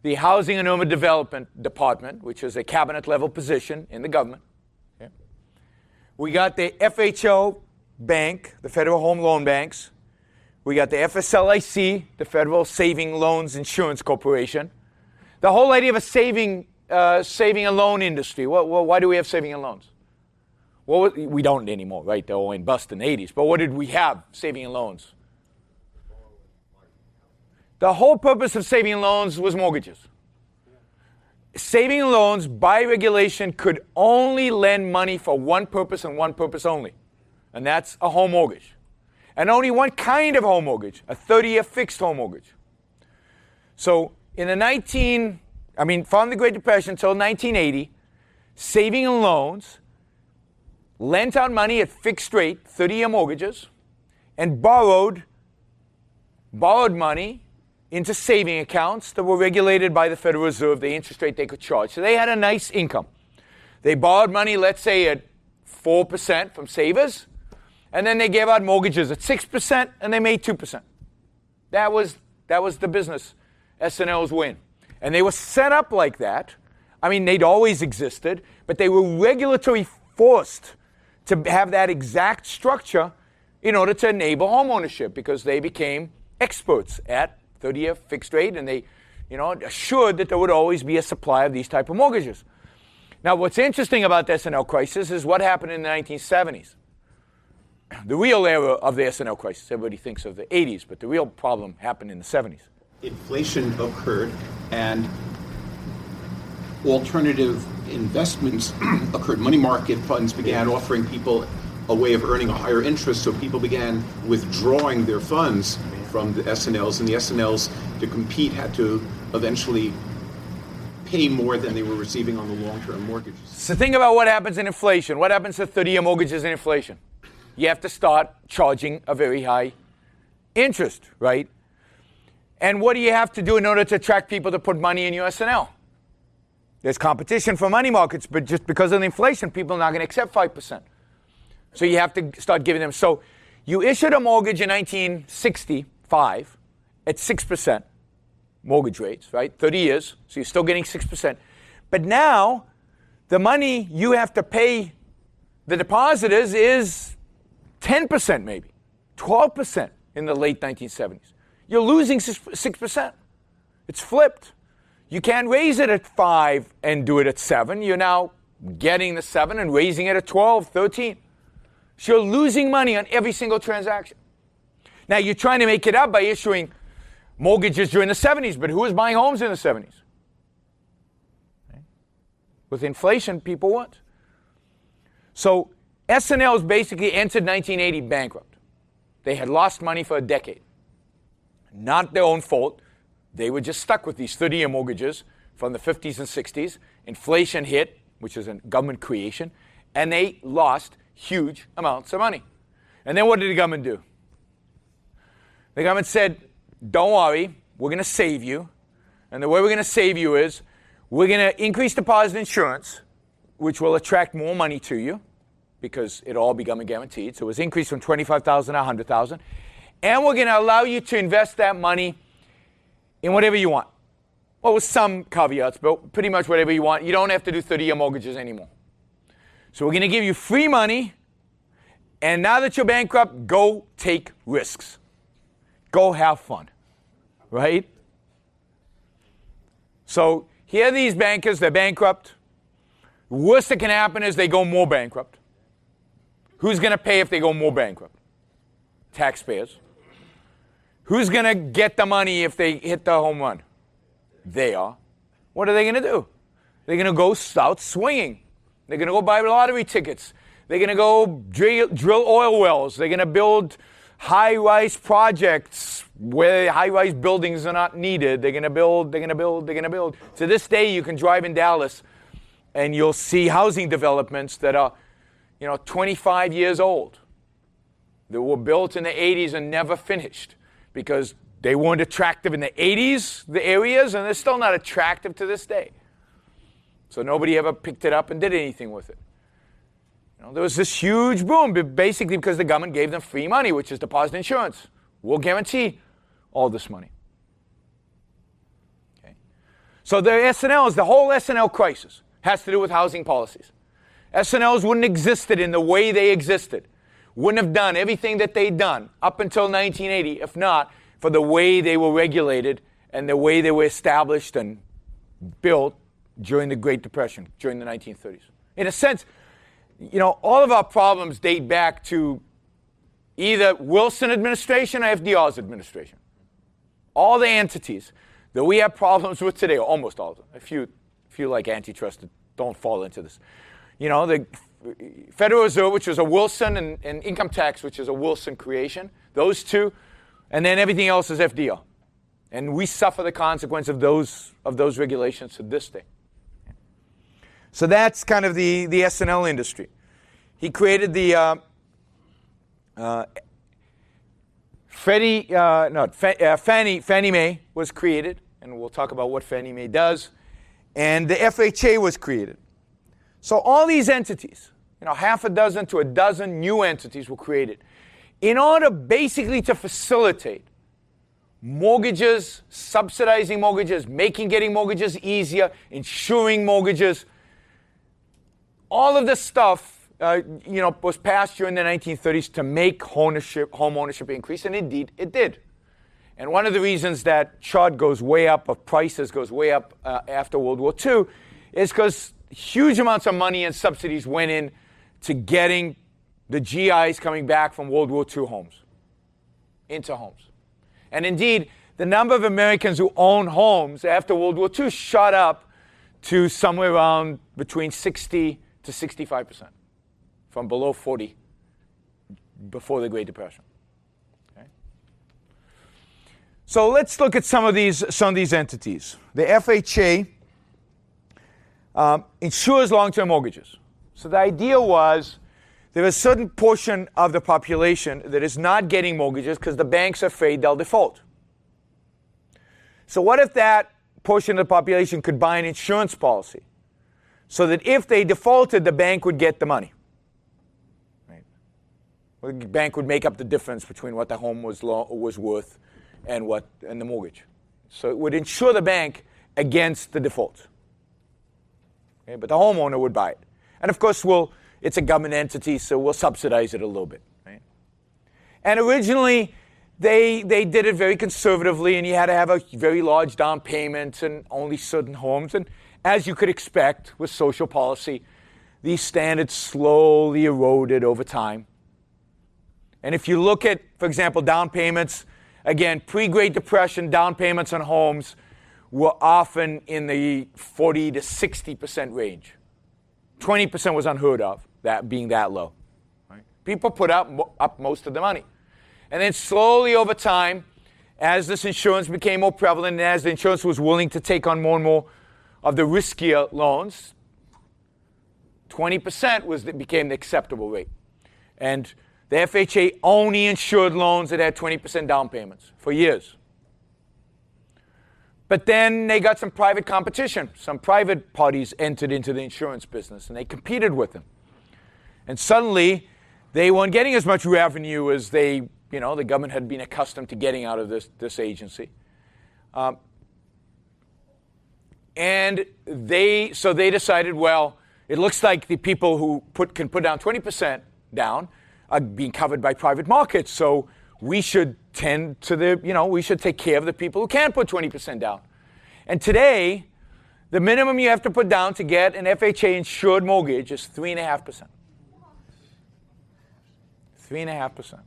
D: the Housing and Urban Development Department, which is a cabinet-level position in the government. Okay. We got the FHO Bank, the Federal Home Loan Banks. We got the FSLIC, the Federal Saving Loans Insurance Corporation. The whole idea of a saving and loan industry. Why do we have saving and loans? Well, we don't anymore, right? They all went bust in the 80s. But what did we have, saving and loans? The whole purpose of saving and loans was mortgages. Saving and loans, by regulation, could only lend money for one purpose and one purpose only. And that's a home mortgage. And only one kind of home mortgage, a 30-year fixed home mortgage. So in the from the Great Depression until 1980, saving and loans lent out money at fixed rate, 30-year mortgages, and borrowed money into saving accounts that were regulated by the Federal Reserve, the interest rate they could charge. So they had a nice income. They borrowed money, let's say, at 4% from savers, and then they gave out mortgages at 6%, and they made 2%. That was the business S&Ls were in. And they were set up like that. I mean, they'd always existed, but they were regulatory forced to have that exact structure in order to enable home ownership, because they became experts at 30-year fixed rate, and they, assured that there would always be a supply of these type of mortgages. Now, what's interesting about the S&L crisis is what happened in the 1970s. The real era of the S&L crisis, everybody thinks of the 80s, but the real problem happened in the 70s.
J: Inflation occurred, and alternative investments occurred. Money market funds began offering people a way of earning a higher interest, so people began withdrawing their funds from the S&Ls, and the S&Ls, to compete, had to eventually pay more than they were receiving on the long-term mortgages.
D: So think about what happens in inflation. What happens to 30-year mortgages in inflation? You have to start charging a very high interest, right? And what do you have to do in order to attract people to put money in your S&L? There's competition for money markets, but just because of the inflation, people are not going to accept 5%. So you have to start giving them. So you issued a mortgage in 1965 at 6% mortgage rates, right? 30 years, so you're still getting 6%. But now, the money you have to pay the depositors is 10% maybe, 12% in the late 1970s. You're losing 6%. It's flipped. You can't raise it at 5 and do it at 7. You're now getting the 7 and raising it at 12, 13. So you're losing money on every single transaction. Now, you're trying to make it up by issuing mortgages during the 70s, but who was buying homes in the 70s? Okay. With inflation, people weren't. So S&Ls basically entered 1980 bankrupt. They had lost money for a decade. Not their own fault. They were just stuck with these 30-year mortgages from the 50s and 60s. Inflation hit, which is a government creation, and they lost huge amounts of money. And then what did the government do? The government said, don't worry, we're going to save you. And the way we're going to save you is we're going to increase deposit insurance, which will attract more money to you because it all become guaranteed. So it was increased from $25,000 to $100,000. And we're going to allow you to invest that money in whatever you want. Well, with some caveats, but pretty much whatever you want. You don't have to do 30-year mortgages anymore. So we're going to give you free money, and now that you're bankrupt, go take risks. Go have fun, right? So here are these bankers, they're bankrupt. The worst that can happen is they go more bankrupt. Who's going to pay if they go more bankrupt? Taxpayers. Who's going to get the money if they hit the home run? They are. What are they going to do? They're going to go out swinging. They're going to go buy lottery tickets. They're going to go drill oil wells. They're going to build high-rise projects where high-rise buildings are not needed. They're going to build, they're going to build, they're going to build. To this day, you can drive in Dallas and you'll see housing developments that are, 25 years old. They were built in the 80s and never finished because they weren't attractive in the 80s, the areas, and they're still not attractive to this day. So nobody ever picked it up and did anything with it. There was this huge boom, basically because the government gave them free money, which is deposit insurance. We'll guarantee all this money. Okay. So the S&Ls, the whole S&L crisis has to do with housing policies. S&Ls wouldn't have existed in the way they existed. Wouldn't have done everything that they'd done up until 1980, if not for the way they were regulated and the way they were established and built during the Great Depression, during the 1930s. In a sense, all of our problems date back to either Wilson administration or FDR's administration. All the entities that we have problems with today, or almost all of them, a few like antitrust don't fall into this. The Federal Reserve, which was a Wilson, and income tax, which is a Wilson creation, those two, and then everything else is FDR. And we suffer the consequence of those regulations to this day. So that's kind of the S&L industry. He created the Fannie Mae was created, and we'll talk about what Fannie Mae does, and the FHA was created. So all these entities, half a dozen to a dozen new entities were created in order basically to facilitate mortgages, subsidizing mortgages, getting mortgages easier, insuring mortgages. All of this stuff, was passed during the 1930s to make home ownership increase, and indeed it did. And one of the reasons that chart goes way up, of prices goes way up after World War II, is because huge amounts of money and subsidies went in to getting the GIs coming back from World War II homes into homes. And indeed, the number of Americans who own homes after World War II shot up to somewhere around between 60 to 65%, from below 40 before the Great Depression. Okay? So let's look at some of these entities. The FHA insures long-term mortgages. So the idea was there is a certain portion of the population that is not getting mortgages because the banks are afraid they'll default. So what if that portion of the population could buy an insurance policy so that if they defaulted, the bank would get the money? Right? Well, the bank would make up the difference between what the home was worth and the mortgage. So it would insure the bank against the default. Okay? But the homeowner would buy it. And of course, it's a government entity, so we'll subsidize it a little bit. Right? And originally, they did it very conservatively, and you had to have a very large down payment and only certain homes. And as you could expect with social policy, these standards slowly eroded over time. And if you look at, for example, down payments, again, pre-Great Depression, down payments on homes were often in the 40 to 60% range. 20% was unheard of, that being that low. Right? People put up most of the money. And then slowly over time, as this insurance became more prevalent and as the insurance was willing to take on more and more of the riskier loans, 20% became the acceptable rate. And the FHA only insured loans that had 20% down payments for years. But then they got some private competition. Some private parties entered into the insurance business, and they competed with them. And suddenly, they weren't getting as much revenue as the government had been accustomed to getting out of this agency. And they decided, well, it looks like the people who can put down 20% down are being covered by private markets. So we should tend to we should take care of the people who can't put 20% down. And today, the minimum you have to put down to get an FHA insured mortgage is 3.5%. 3.5%.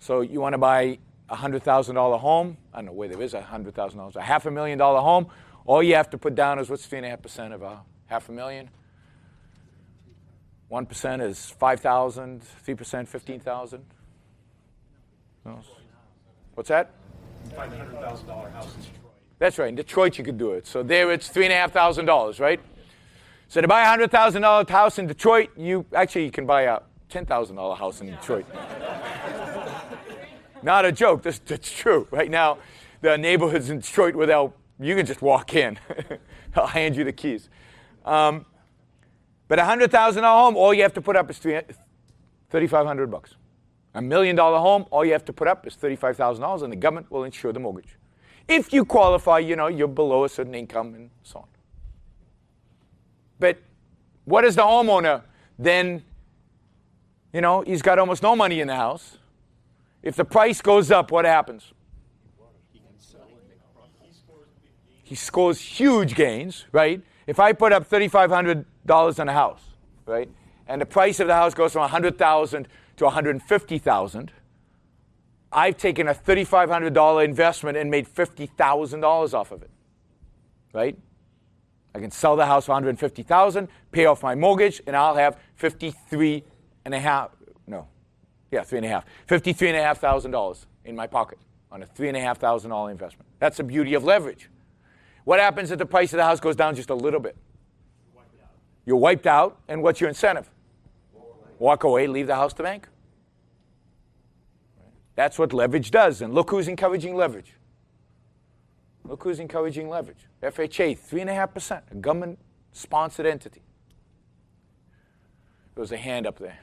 D: So you want to buy a $100,000 home? I don't know where there is $100,000. A $500,000 home. All you have to put down is what's 3.5% of $500,000? 1% is 5,000. 3%, 15,000. What's that?
F: $500,000 house in Detroit.
D: That's right. In Detroit, you could do it. So there, it's $3,500, right? So to buy a $100,000 house in Detroit, you can buy a $10,000 house in Detroit. Not a joke. That's true. Right now, there are neighborhoods in Detroit where you can just walk in. I'll hand you the keys. But a $100,000 home, all you have to put up is $3,500. $1 million home, all you have to put up is $35,000, and the government will insure the mortgage. If you qualify, you're below a certain income and so on. But what is the homeowner then? He's got almost no money in the house. If the price goes up, what happens? He scores huge gains, right? If I put up $3,500 on a house, right, and the price of the house goes from $100,000 to $150,000, I've taken a $3,500 investment and made $50,000 off of it, right? I can sell the house for $150,000, pay off my mortgage, and I'll have $53,500 in my pocket on a $3,500 investment. That's the beauty of leverage. What happens if the price of the house goes down just a little bit? You're wiped out, and what's your incentive? Walk away, leave the house to bank. That's what leverage does, and look who's encouraging leverage. Look who's encouraging leverage. FHA, 3.5%, a government-sponsored entity. There was a hand up there.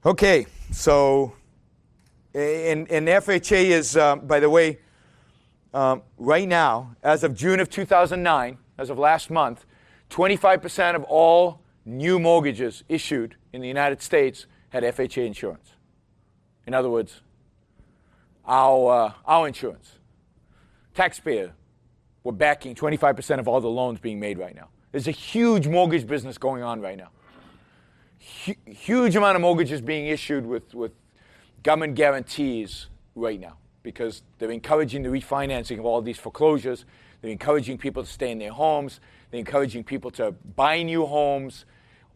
D: Okay, so, and FHA is, by the way, right now, as of June of 2009, as of last month, 25% of all new mortgages issued in the United States had FHA insurance. In other words, our insurance. Taxpayer, we're backing 25% of all the loans being made right now. There's a huge mortgage business going on right now. Huge amount of mortgages being issued with government guarantees right now because they're encouraging the refinancing of all these foreclosures. They're encouraging people to stay in their homes. They're encouraging people to buy new homes,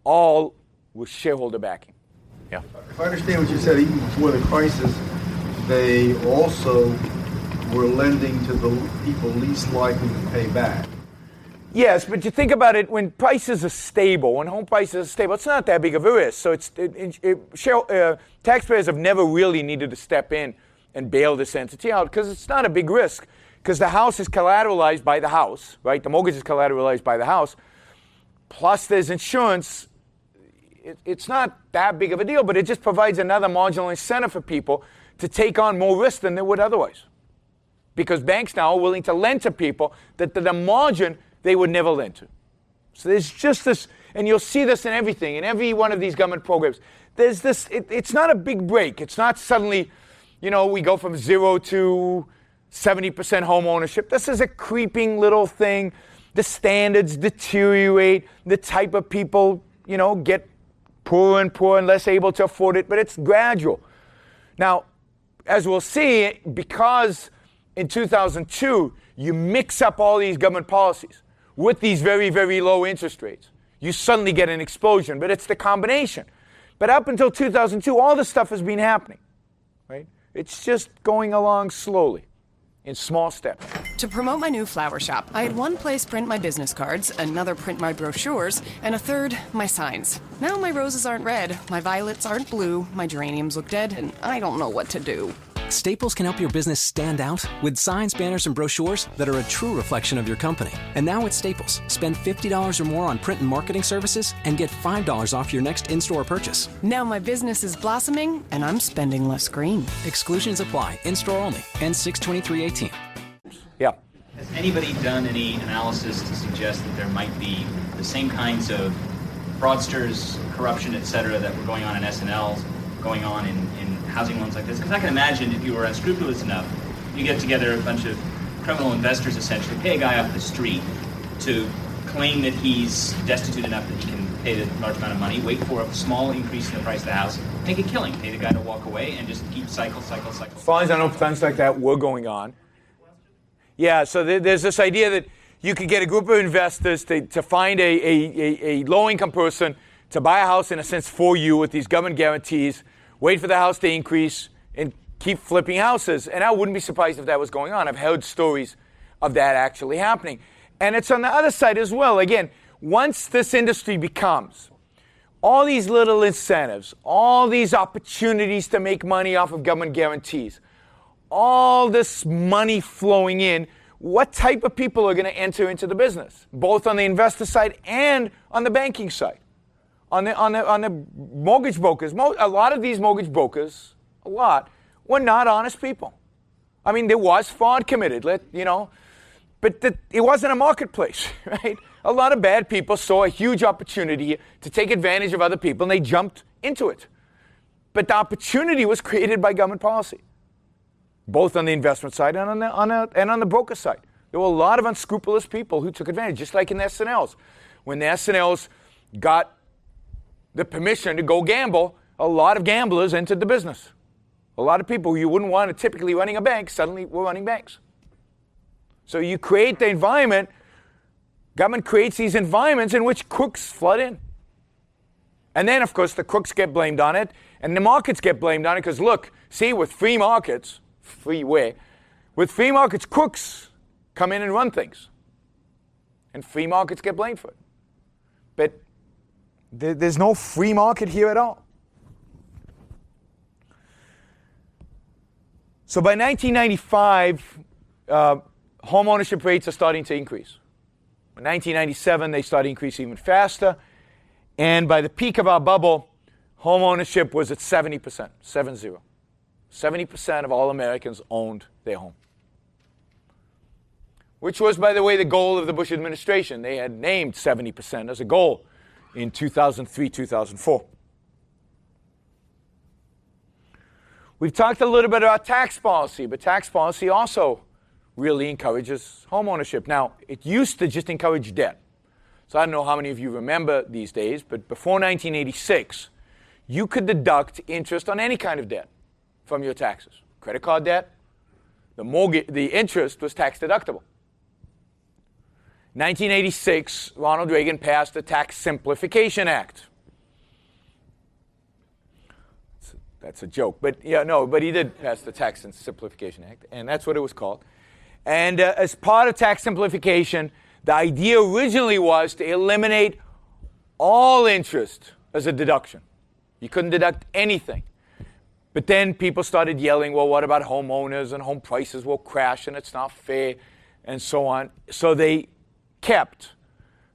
D: all with shareholder backing. Yeah.
E: If I understand what you said, even before the crisis, they also were lending to the people least likely to pay back.
D: Yes, but you think about it, when prices are stable, when home prices are stable, it's not that big of a risk. So taxpayers have never really needed to step in and bail this entity out because it's not a big risk because the house is collateralized by the house, right? The mortgage is collateralized by the house. Plus there's insurance. It's not that big of a deal, but it just provides another marginal incentive for people to take on more risk than they would otherwise. Because banks now are willing to lend to people that the margin they would never lend to. So there's just this, And you'll see this in everything, in every one of these government programs. There's this, it's not a big break. It's not suddenly, we go from 0 to 70% home ownership. This is a creeping little thing. The standards deteriorate. The type of people, get poorer and poorer and less able to afford it, but it's gradual. Now, as we'll see, because in 2002, you mix up all these government policies with these very, very low interest rates, you suddenly get an explosion, but it's the combination. But up until 2002, all this stuff has been happening, right? It's just going along slowly, in small steps.
A: To promote my new flower shop, I had one place print my business cards, another print my brochures, and a third my signs. Now my roses aren't red, my violets aren't blue, my geraniums look dead, and I don't know what to do.
B: Staples can help your business stand out with signs, banners, and brochures that are a true reflection of your company. And now at Staples, spend $50 or more on print and marketing services and get $5 off your next in-store purchase.
A: Now my business is blossoming, and I'm spending less green.
B: Exclusions apply. In-store only. Ends 6/23/18.
D: Yeah.
K: Has anybody done any analysis to suggest that there might be the same kinds of fraudsters, corruption, et cetera, that were going on in S&Ls, going on in housing loans like this? Because I can imagine if you were unscrupulous enough, you get together a bunch of criminal investors, essentially, pay a guy off the street to claim that he's destitute enough that he can pay a large amount of money, wait for a small increase in the price of the house, make a killing, pay the guy to walk away, and just keep cycle.
D: As far as I know, things like that were going on. Yeah, so there's this idea that you could get a group of investors to find a low-income person to buy a house, in a sense, for you with these government guarantees, wait for the house to increase, and keep flipping houses. And I wouldn't be surprised if that was going on. I've heard stories of that actually happening. And it's on the other side as well. Again, once this industry becomes all these little incentives, all these opportunities to make money off of government guarantees, all this money flowing in, what type of people are going to enter into the business, both on the investor side and on the banking side? On the mortgage brokers, a lot of these mortgage brokers, were not honest people. I mean, there was fraud committed, but it wasn't a marketplace, right? A lot of bad people saw a huge opportunity to take advantage of other people, and they jumped into it. But the opportunity was created by government policy, both on the investment side and on the broker side. There were a lot of unscrupulous people who took advantage, just like in the S&Ls. When the S&Ls got the permission to go gamble, a lot of gamblers entered the business. A lot of people who you wouldn't want to typically running a bank suddenly were running banks. So you create the environment, government creates these environments in which crooks flood in. And then, of course, the crooks get blamed on it, and the markets get blamed on it, because look, see, with free markets, with free markets, crooks come in and run things. And free markets get blamed for it. But there's no free market here at all. So by 1995, home ownership rates are starting to increase. In 1997, they started increasing even faster. And by the peak of our bubble, home ownership was at 70%, 70. 70% of all Americans owned their home. Which was, by the way, the goal of the Bush administration. They had named 70% as a goal in 2003, 2004. We've talked a little bit about tax policy, but tax policy also really encourages home ownership. Now, it used to just encourage debt. So I don't know how many of you remember these days, but before 1986, you could deduct interest on any kind of debt from your taxes. Credit card debt, the interest was tax deductible. 1986, Ronald Reagan passed the Tax Simplification Act. That's a joke, but but he did pass the Tax Simplification Act, and that's what it was called. And as part of tax simplification, the idea originally was to eliminate all interest as a deduction. You couldn't deduct anything. But then people started yelling, well, what about homeowners, and home prices will crash and it's not fair, and so on. So they kept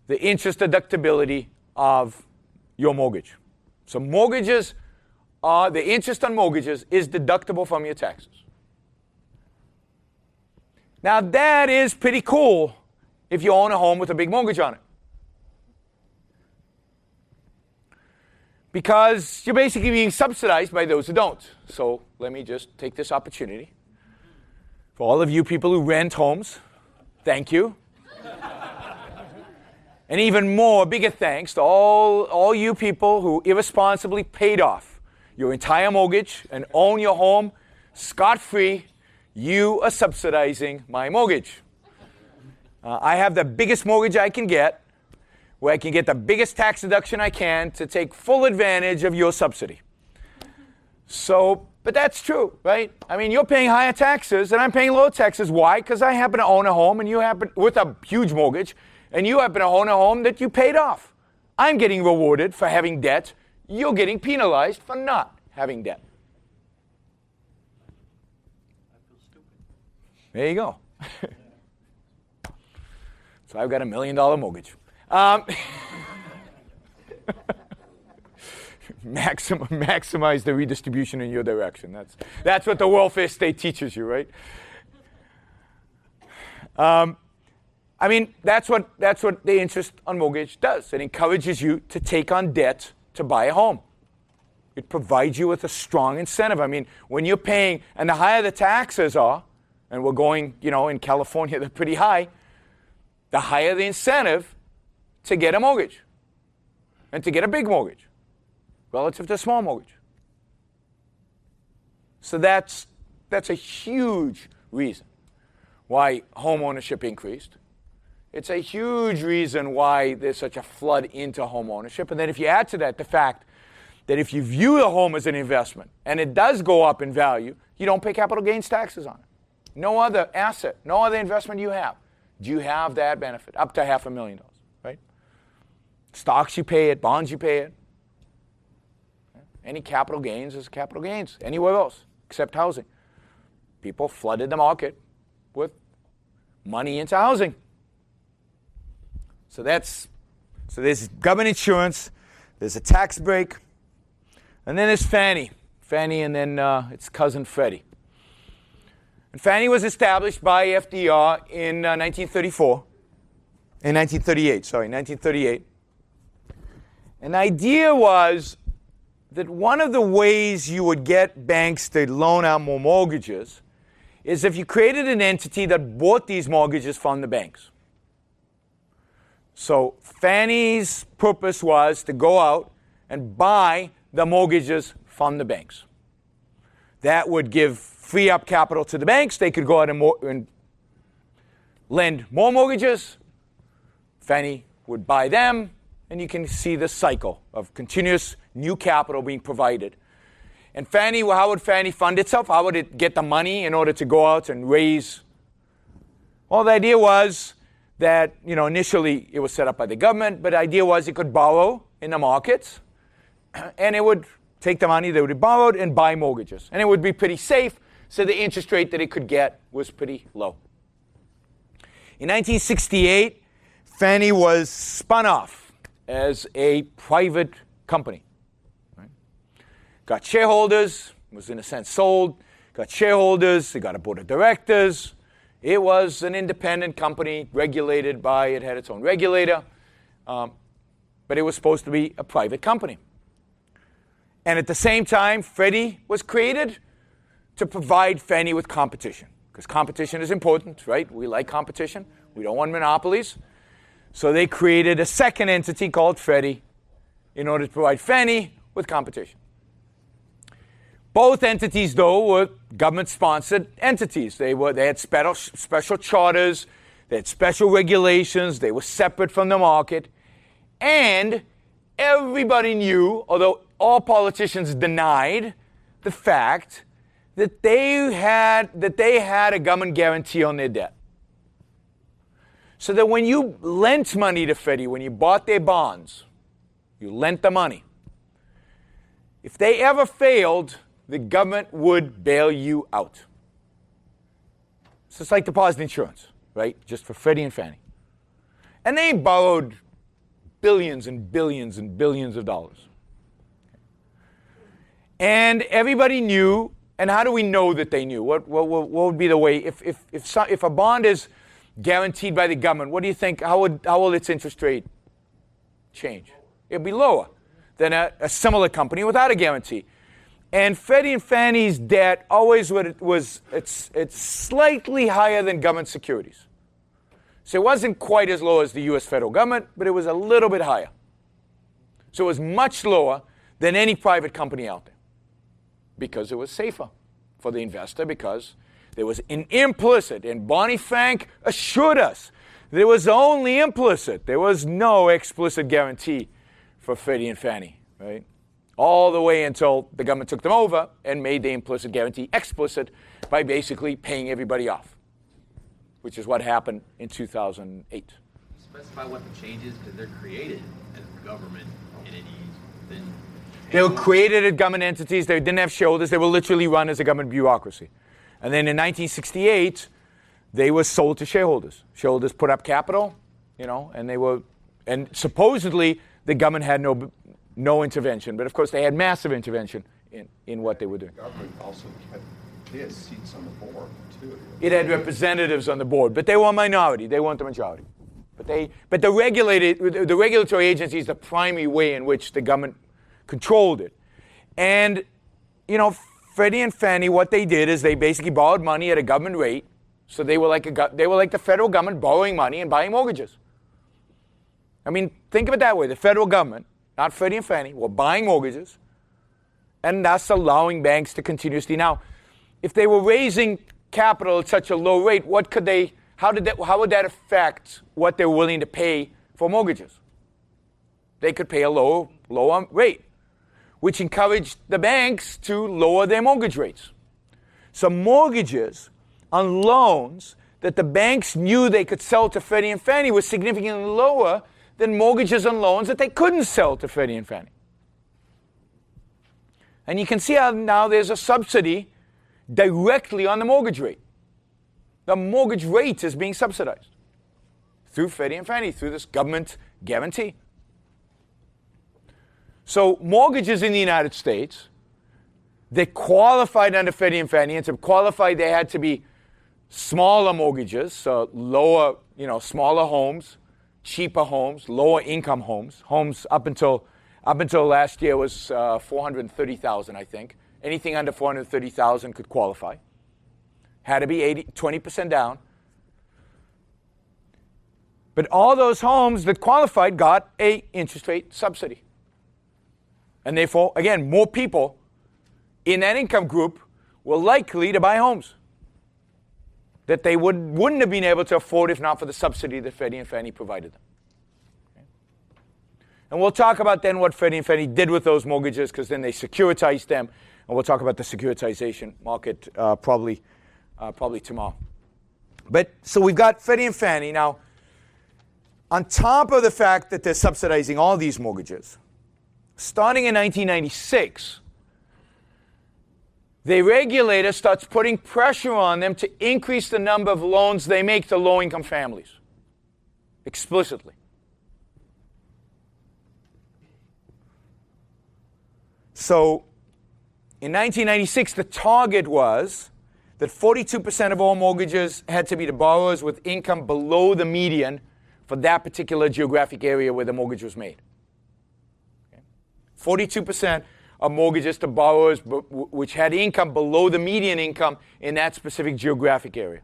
D: the interest deductibility of your mortgage. So mortgages the interest on mortgages is deductible from your taxes. Now that is pretty cool if you own a home with a big mortgage on it. because you're basically being subsidized by those who don't. So let me just take this opportunity. For all of you people who rent homes, thank you. And even more, bigger thanks to all you people who irresponsibly paid off your entire mortgage and own your home scot-free. You are subsidizing my mortgage. I have the biggest mortgage I can get, where I can get the biggest tax deduction I can to take full advantage of your subsidy. So, but that's true, right? I mean, you're paying higher taxes and I'm paying lower taxes. Why? Because I happen to own a home and you happen, with a huge mortgage, and you happen to own a home that you paid off. I'm getting rewarded for having debt. You're getting penalized for not having debt.
F: I feel stupid.
D: There you go. So I've got $1 million mortgage. Maximize the redistribution in your direction. That's what the welfare state teaches you, right? I mean, that's what the interest on mortgage does. It encourages you to take on debt to buy a home. It provides you with a strong incentive. I mean, when you're paying, and the higher the taxes are, and we're going, in California, they're pretty high, the higher the incentive to get a mortgage and to get a big mortgage relative to a small mortgage. So that's a huge reason why home ownership increased. It's a huge reason why there's such a flood into home ownership. And then if you add to that the fact that if you view the home as an investment and it does go up in value, you don't pay capital gains taxes on it. No other asset, no other investment you have, do you have that benefit, up to $500,000, right? Stocks you pay it, bonds you pay it. Any capital gains is capital gains anywhere else except housing. People flooded the market with money into housing. So there's government insurance, there's a tax break, and then there's Fannie. Fannie and then its cousin Freddie. And Fannie was established by FDR in 1938. And the idea was that one of the ways you would get banks to loan out more mortgages is if you created an entity that bought these mortgages from the banks. So Fannie's purpose was to go out and buy the mortgages from the banks. That would free up capital to the banks. They could go out and lend more mortgages. Fannie would buy them, and you can see the cycle of continuous new capital being provided. And Fannie, how would Fannie fund itself? How would it get the money in order to go out and raise? Well, the idea was that, initially it was set up by the government, but the idea was it could borrow in the markets, and it would take the money that would be borrowed and buy mortgages. And it would be pretty safe, so the interest rate that it could get was pretty low. In 1968, Fannie was spun off as a private company. Right? Got shareholders, was in a sense sold, got shareholders, they got a board of directors. It was an independent company, regulated by, it had its own regulator, but it was supposed to be a private company. And at the same time, Freddie was created to provide Fannie with competition, because competition is important, right? We like competition. We don't want monopolies. So they created a second entity called Freddie in order to provide Fannie with competition. Both entities, though, were government-sponsored entities. They had special charters, they had special regulations, they were separate from the market, and everybody knew, although all politicians denied, the fact that they had a government guarantee on their debt. So that when you lent money to Freddie, when you bought their bonds, you lent the money. If they ever failed, the government would bail you out. So it's like deposit insurance, right? Just for Freddie and Fannie. And they borrowed billions and billions and billions of dollars. And everybody knew, and how do we know that they knew? What would be the way? If a bond is guaranteed by the government, what do you think, how will its interest rate change? It'll be lower. than a similar company without a guarantee. And Freddie and Fannie's debt always it's slightly higher than government securities. So it wasn't quite as low as the U.S. federal government, but it was a little bit higher. So it was much lower than any private company out there because it was safer for the investor, because there was an implicit, and Bonnie Frank assured us there was only implicit. There was no explicit guarantee for Freddie and Fannie, right? All the way until the government took them over and made the implicit guarantee explicit by basically paying everybody off, which is what happened in 2008.
L: Specify what the change is, because they're created as government entities.
D: They were created as government entities. They didn't have shareholders. They were literally run as a government bureaucracy. And then in 1968, they were sold to shareholders. Shareholders put up capital, and supposedly the government had no intervention. But of course, they had massive intervention in what they were doing.
E: The government also had seats on the board, too.
D: It had representatives on the board, but they were a minority. They weren't the majority. But the regulatory agency is the primary way in which the government controlled it. And, Freddie and Fannie, what they did is they basically borrowed money at a government rate. So they were like the federal government borrowing money and buying mortgages. I mean, think of it that way. The federal government, not Freddie and Fannie, were buying mortgages, and thus allowing banks to continuously. Now, if they were raising capital at such a low rate, how would that affect what they were willing to pay for mortgages? They could pay a lower rate, which encouraged the banks to lower their mortgage rates. So mortgages on loans that the banks knew they could sell to Freddie and Fannie were significantly lower than mortgages on loans that they couldn't sell to Freddie and Fannie. And you can see how now there's a subsidy directly on the mortgage rate. The mortgage rate is being subsidized through Freddie and Fannie, through this government guarantee. So mortgages in the United States, they qualified under Freddie and Fannie, and to qualify they had to be smaller mortgages, so lower, smaller homes, cheaper homes, lower income homes. Homes up until last year was $430,000, I think. Anything under $430,000 could qualify. Had to be 20% down. But all those homes that qualified got an interest rate subsidy. And therefore, again, more people in that income group were likely to buy homes that they wouldn't have been able to afford if not for the subsidy that Freddie and Fannie provided them. Okay? And we'll talk about then what Freddie and Fannie did with those mortgages, because then they securitized them, and we'll talk about the securitization market probably tomorrow. But so we've got Freddie and Fannie. Now, on top of the fact that they're subsidizing all these mortgages, starting in 1996, the regulator starts putting pressure on them to increase the number of loans they make to low-income families, explicitly. So, in 1996, the target was that 42% of all mortgages had to be to borrowers with income below the median for that particular geographic area where the mortgage was made. 42% of mortgages to borrowers which had income below the median income in that specific geographic area.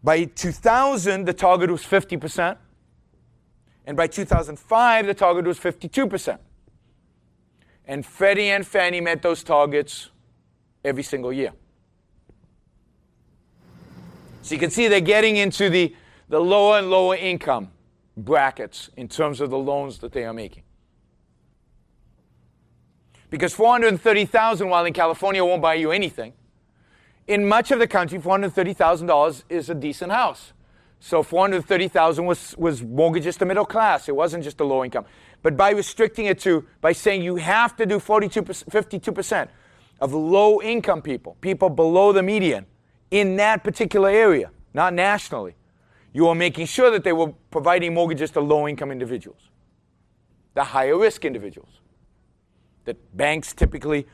D: By 2000, the target was 50%. And by 2005, the target was 52%. And Freddie and Fannie met those targets every single year. So you can see they're getting into the lower and lower income brackets in terms of the loans that they are making. Because $430,000, while in California won't buy you anything, in much of the country, $430,000 is a decent house. So $430,000 was mortgages to middle class. It wasn't just the low income. But by restricting it by saying you have to do 52% of low income people below the median in that particular area, not nationally, you are making sure that they were providing mortgages to low income individuals, the higher risk individuals that banks typically,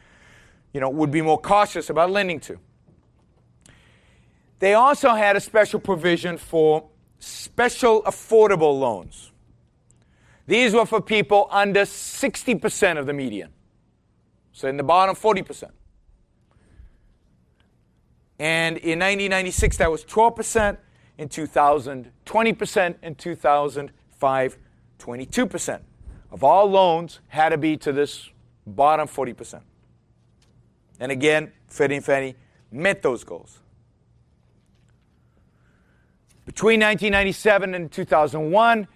D: would be more cautious about lending to. They also had a special provision for special affordable loans. These were for people under 60% of the median. So in the bottom 40%. And in 1996, that was 12%. In 2000, 20%. In 2005, 22% of all loans had to be to this bottom 40%. And again, Freddie and Fannie met those goals. Between 1997 and 2001,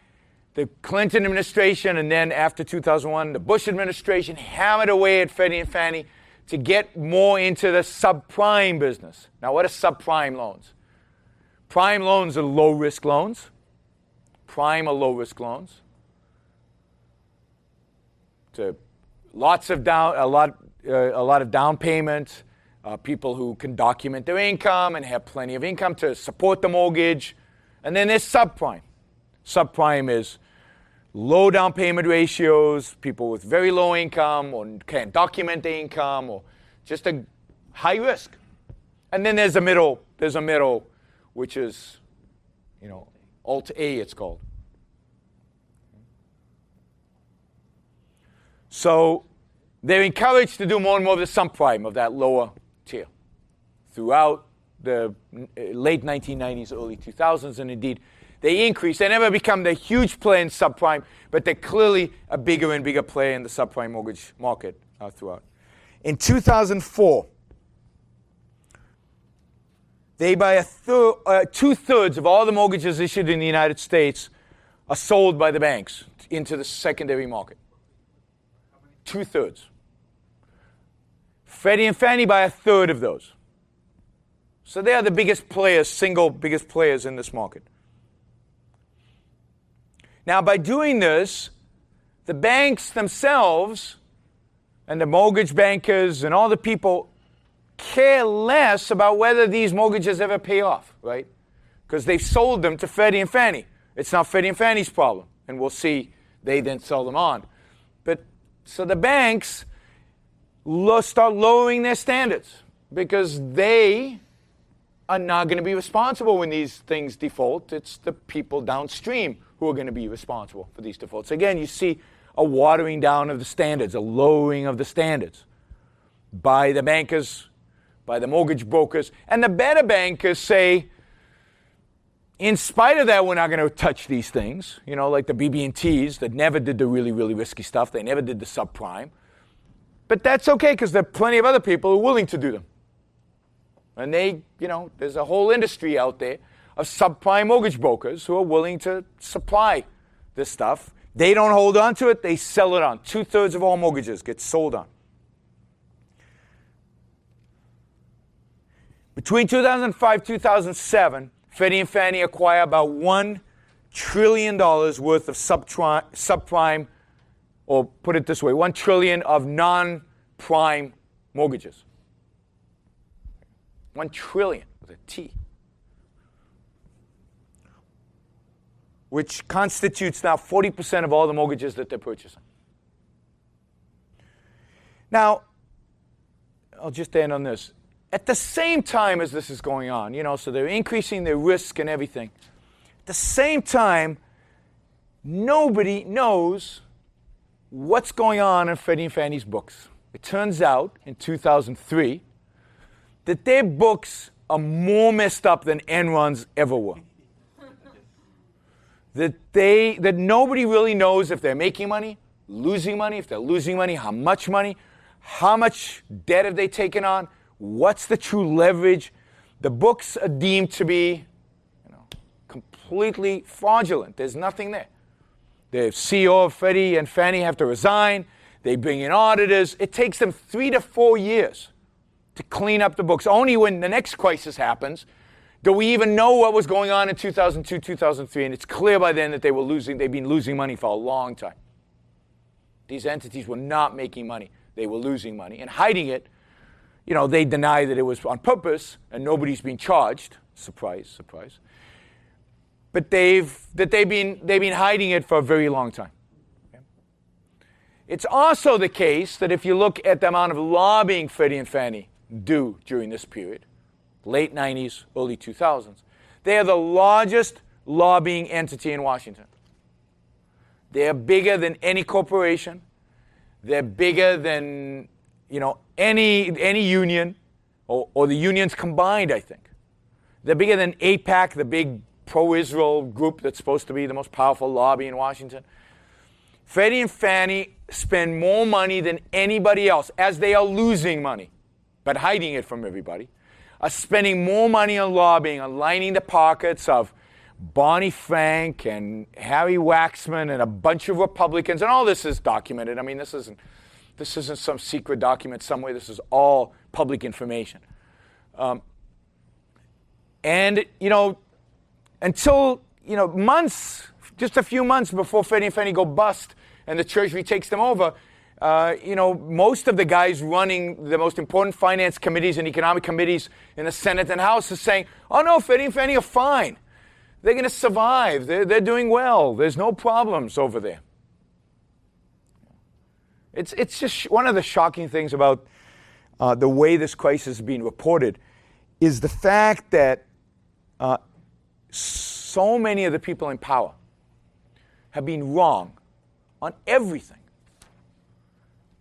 D: the Clinton administration, and then after 2001, the Bush administration hammered away at Freddie and Fannie to get more into the subprime business. Now, what are subprime loans? Prime loans are low-risk loans. Prime are low-risk loans. A lot of down payment. People who can document their income and have plenty of income to support the mortgage. And then there's subprime. Subprime is low down payment ratios, people with very low income or can't document their income, or just a high risk. And then there's a middle, which is, Alt A it's called. So they're encouraged to do more and more of the subprime, of that lower tier, throughout the late 1990s, early 2000s, and indeed they increased. They never become the huge player in subprime, but they're clearly a bigger and bigger player in the subprime mortgage market throughout. In 2004, they buy two-thirds of all the mortgages issued in the United States are sold by the banks into the secondary market. Two-thirds. Freddie and Fannie buy a third of those. So they are the biggest players, single biggest players in this market. Now, by doing this, the banks themselves and the mortgage bankers and all the people care less about whether these mortgages ever pay off, right? Because they've sold them to Freddie and Fannie. It's not Freddie and Fannie's problem. And we'll see they then sell them on. So the banks start lowering their standards because they are not going to be responsible when these things default. It's the people downstream who are going to be responsible for these defaults. Again, you see a watering down of the standards, a lowering of the standards by the bankers, by the mortgage brokers. And the better bankers say, in spite of that, we're not going to touch these things, like the BB&Ts that never did the really, really risky stuff. They never did the subprime. But that's okay because there are plenty of other people who are willing to do them. And there's a whole industry out there of subprime mortgage brokers who are willing to supply this stuff. They don't hold on to it. They sell it on. Two-thirds of all mortgages get sold on. Between 2005 and 2007, Freddie and Fannie acquire about $1 trillion worth of subprime, or put it this way, $1 trillion of non-prime mortgages. 1 trillion with a T. Which constitutes now 40% of all the mortgages that they're purchasing. Now, I'll just end on this. At the same time as this is going on, so they're increasing their risk and everything. At the same time, nobody knows what's going on in Freddie and Fannie's books. It turns out, in 2003, that their books are more messed up than Enron's ever were. That nobody really knows if they're making money, losing money, if they're losing money, how much debt have they taken on, what's the true leverage. The books are deemed to be completely fraudulent. There's nothing there. The CEO of Freddie and Fannie have to resign. They bring in auditors. It takes them 3 to 4 years to clean up the books. Only when the next crisis happens do we even know what was going on in 2002, 2003. And it's clear by then that they've been losing money for a long time. These entities were not making money. They were losing money and hiding it. They deny that it was on purpose and nobody's been charged. Surprise, surprise. But they've been hiding it for a very long time. Okay? It's also the case that if you look at the amount of lobbying Freddie and Fannie do during this period, late 90s, early 2000s, they are the largest lobbying entity in Washington. They're bigger than any corporation. They're bigger than, any union or the unions combined, I think. They're bigger than AIPAC, the big pro-Israel group that's supposed to be the most powerful lobby in Washington. Freddie and Fannie spend more money than anybody else, as they are losing money, but hiding it from everybody, are spending more money on lobbying, on lining the pockets of Barney Frank and Harry Waxman and a bunch of Republicans, and all this is documented. I mean, this isn't some secret document somewhere. This is all public information. Until, months, just a few months before Freddie and Fannie go bust and the Treasury takes them over, most of the guys running the most important finance committees and economic committees in the Senate and House is saying, oh no, Freddie and Fannie are fine. They're going to survive. They're doing well. There's no problems over there. It's just one of the shocking things about the way this crisis is being reported is the fact that so many of the people in power have been wrong on everything,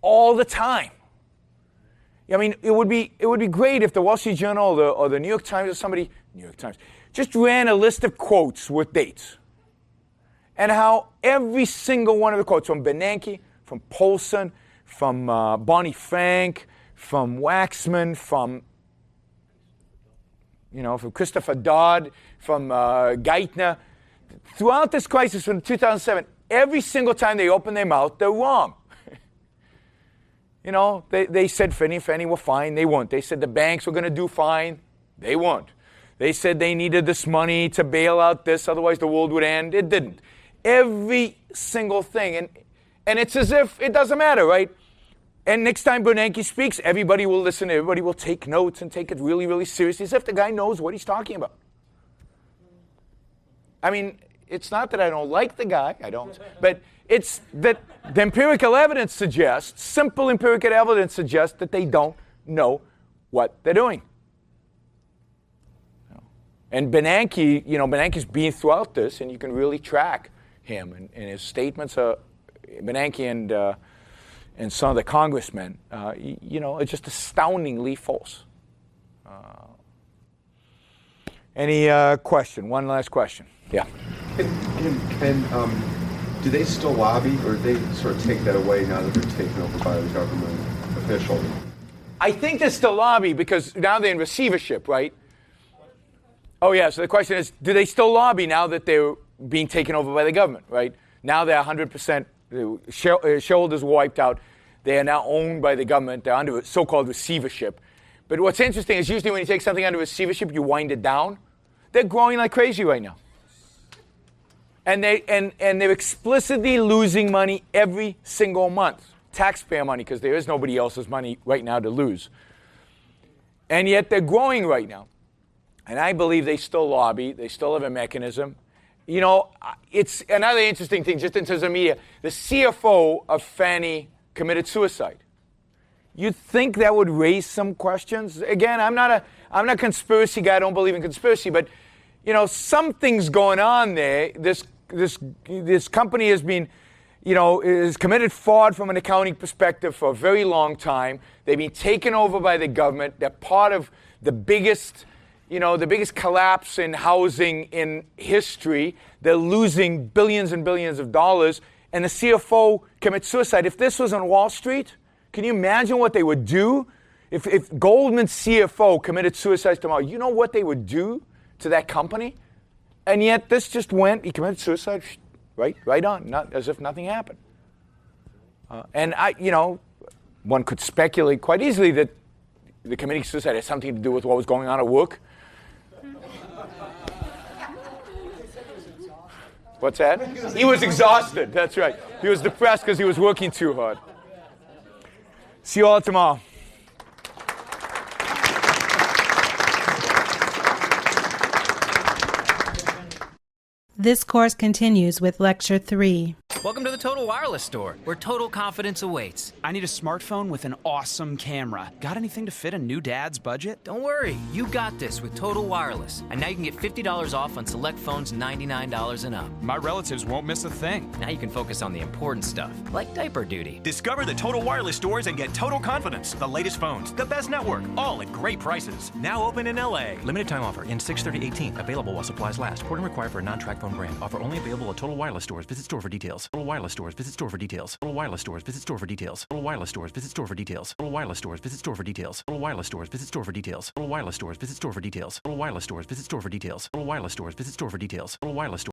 D: all the time. I mean, it would be great if the Wall Street Journal or the New York Times or somebody, New York Times, just ran a list of quotes with dates, and how every single one of the quotes from Bernanke, from Paulson, from Barney Frank, from Waxman, from Christopher Dodd, from Geithner, throughout this crisis from 2007, every single time they open their mouth, they're wrong. They said Freddie and Fannie were fine. They weren't. They said the banks were going to do fine. They weren't. They said they needed this money to bail out this, otherwise the world would end. It didn't. Every single thing. And it's as if it doesn't matter, right? And next time Bernanke speaks, everybody will listen. Everybody will take notes and take it really, really seriously, as if the guy knows what he's talking about. I mean, it's not that I don't like the guy. I don't. But it's that the empirical evidence suggests, simple empirical evidence suggests that they don't know what they're doing. And Bernanke, Bernanke's been throughout this, and you can really track him. And his statements are, Bernanke and some of the congressmen, it's just astoundingly false. Any question? One last question. Yeah.
E: Do they still lobby, or do they sort of take that away now that they're taken over by the government official?
D: I think they still lobby because now they're in receivership, right? Oh, yeah. So the question is, do they still lobby now that they're being taken over by the government, right? Now they're 100%, shareholders wiped out. They are now owned by the government. They're under so-called receivership. But what's interesting is usually when you take something under receivership, you wind it down. They're growing like crazy right now. And they're explicitly losing money every single month. Taxpayer money, because there is nobody else's money right now to lose. And yet they're growing right now. And I believe they still lobby. They still have a mechanism. It's another interesting thing, just in terms of media. The CFO of Fannie committed suicide. You'd think that would raise some questions. Again, I'm not a conspiracy guy. I don't believe in conspiracy. But, something's going on there. This company has been, is committed fraud from an accounting perspective for a very long time. They've been taken over by the government. They're part of the biggest collapse in housing in history. They're losing billions and billions of dollars, and the CFO commits suicide. If this was on Wall Street, can you imagine what they would do? If Goldman's CFO committed suicide tomorrow, you know what they would do to that company? And yet this just went, he committed suicide, right on, not as if nothing happened. One could speculate quite easily that the committing suicide has something to do with what was going on at work. What's that? He was exhausted, that's right. He was depressed because he was working too hard. See you all tomorrow.
C: This course continues with Lecture 3.
M: Welcome to the Total Wireless Store, where total confidence awaits.
N: I need a smartphone with an awesome camera. Got anything to fit a new dad's budget?
M: Don't worry, you got this with Total Wireless. And now you can get $50 off on select phones $99 and up.
N: My relatives won't miss a thing.
M: Now you can focus on the important stuff, like diaper duty.
O: Discover the Total Wireless stores and get total confidence. The latest phones, the best network, all at great prices. Now open in LA.
P: Limited time offer in 6/30/18. Available while supplies last. Porting required for a non-track phone brand. Offer only available at Total Wireless stores. Visit store for details. Total Wireless stores. Visit store for details. Total Wireless stores. Visit store for details. Total Wireless stores. Visit store for details. Total Wireless stores. Visit store for details. Total Wireless stores. Visit store for details. Total Wireless stores. Visit store for details. Total Wireless stores. Visit store for details. Total Wireless stores. Visit store for details. Total Wireless stores.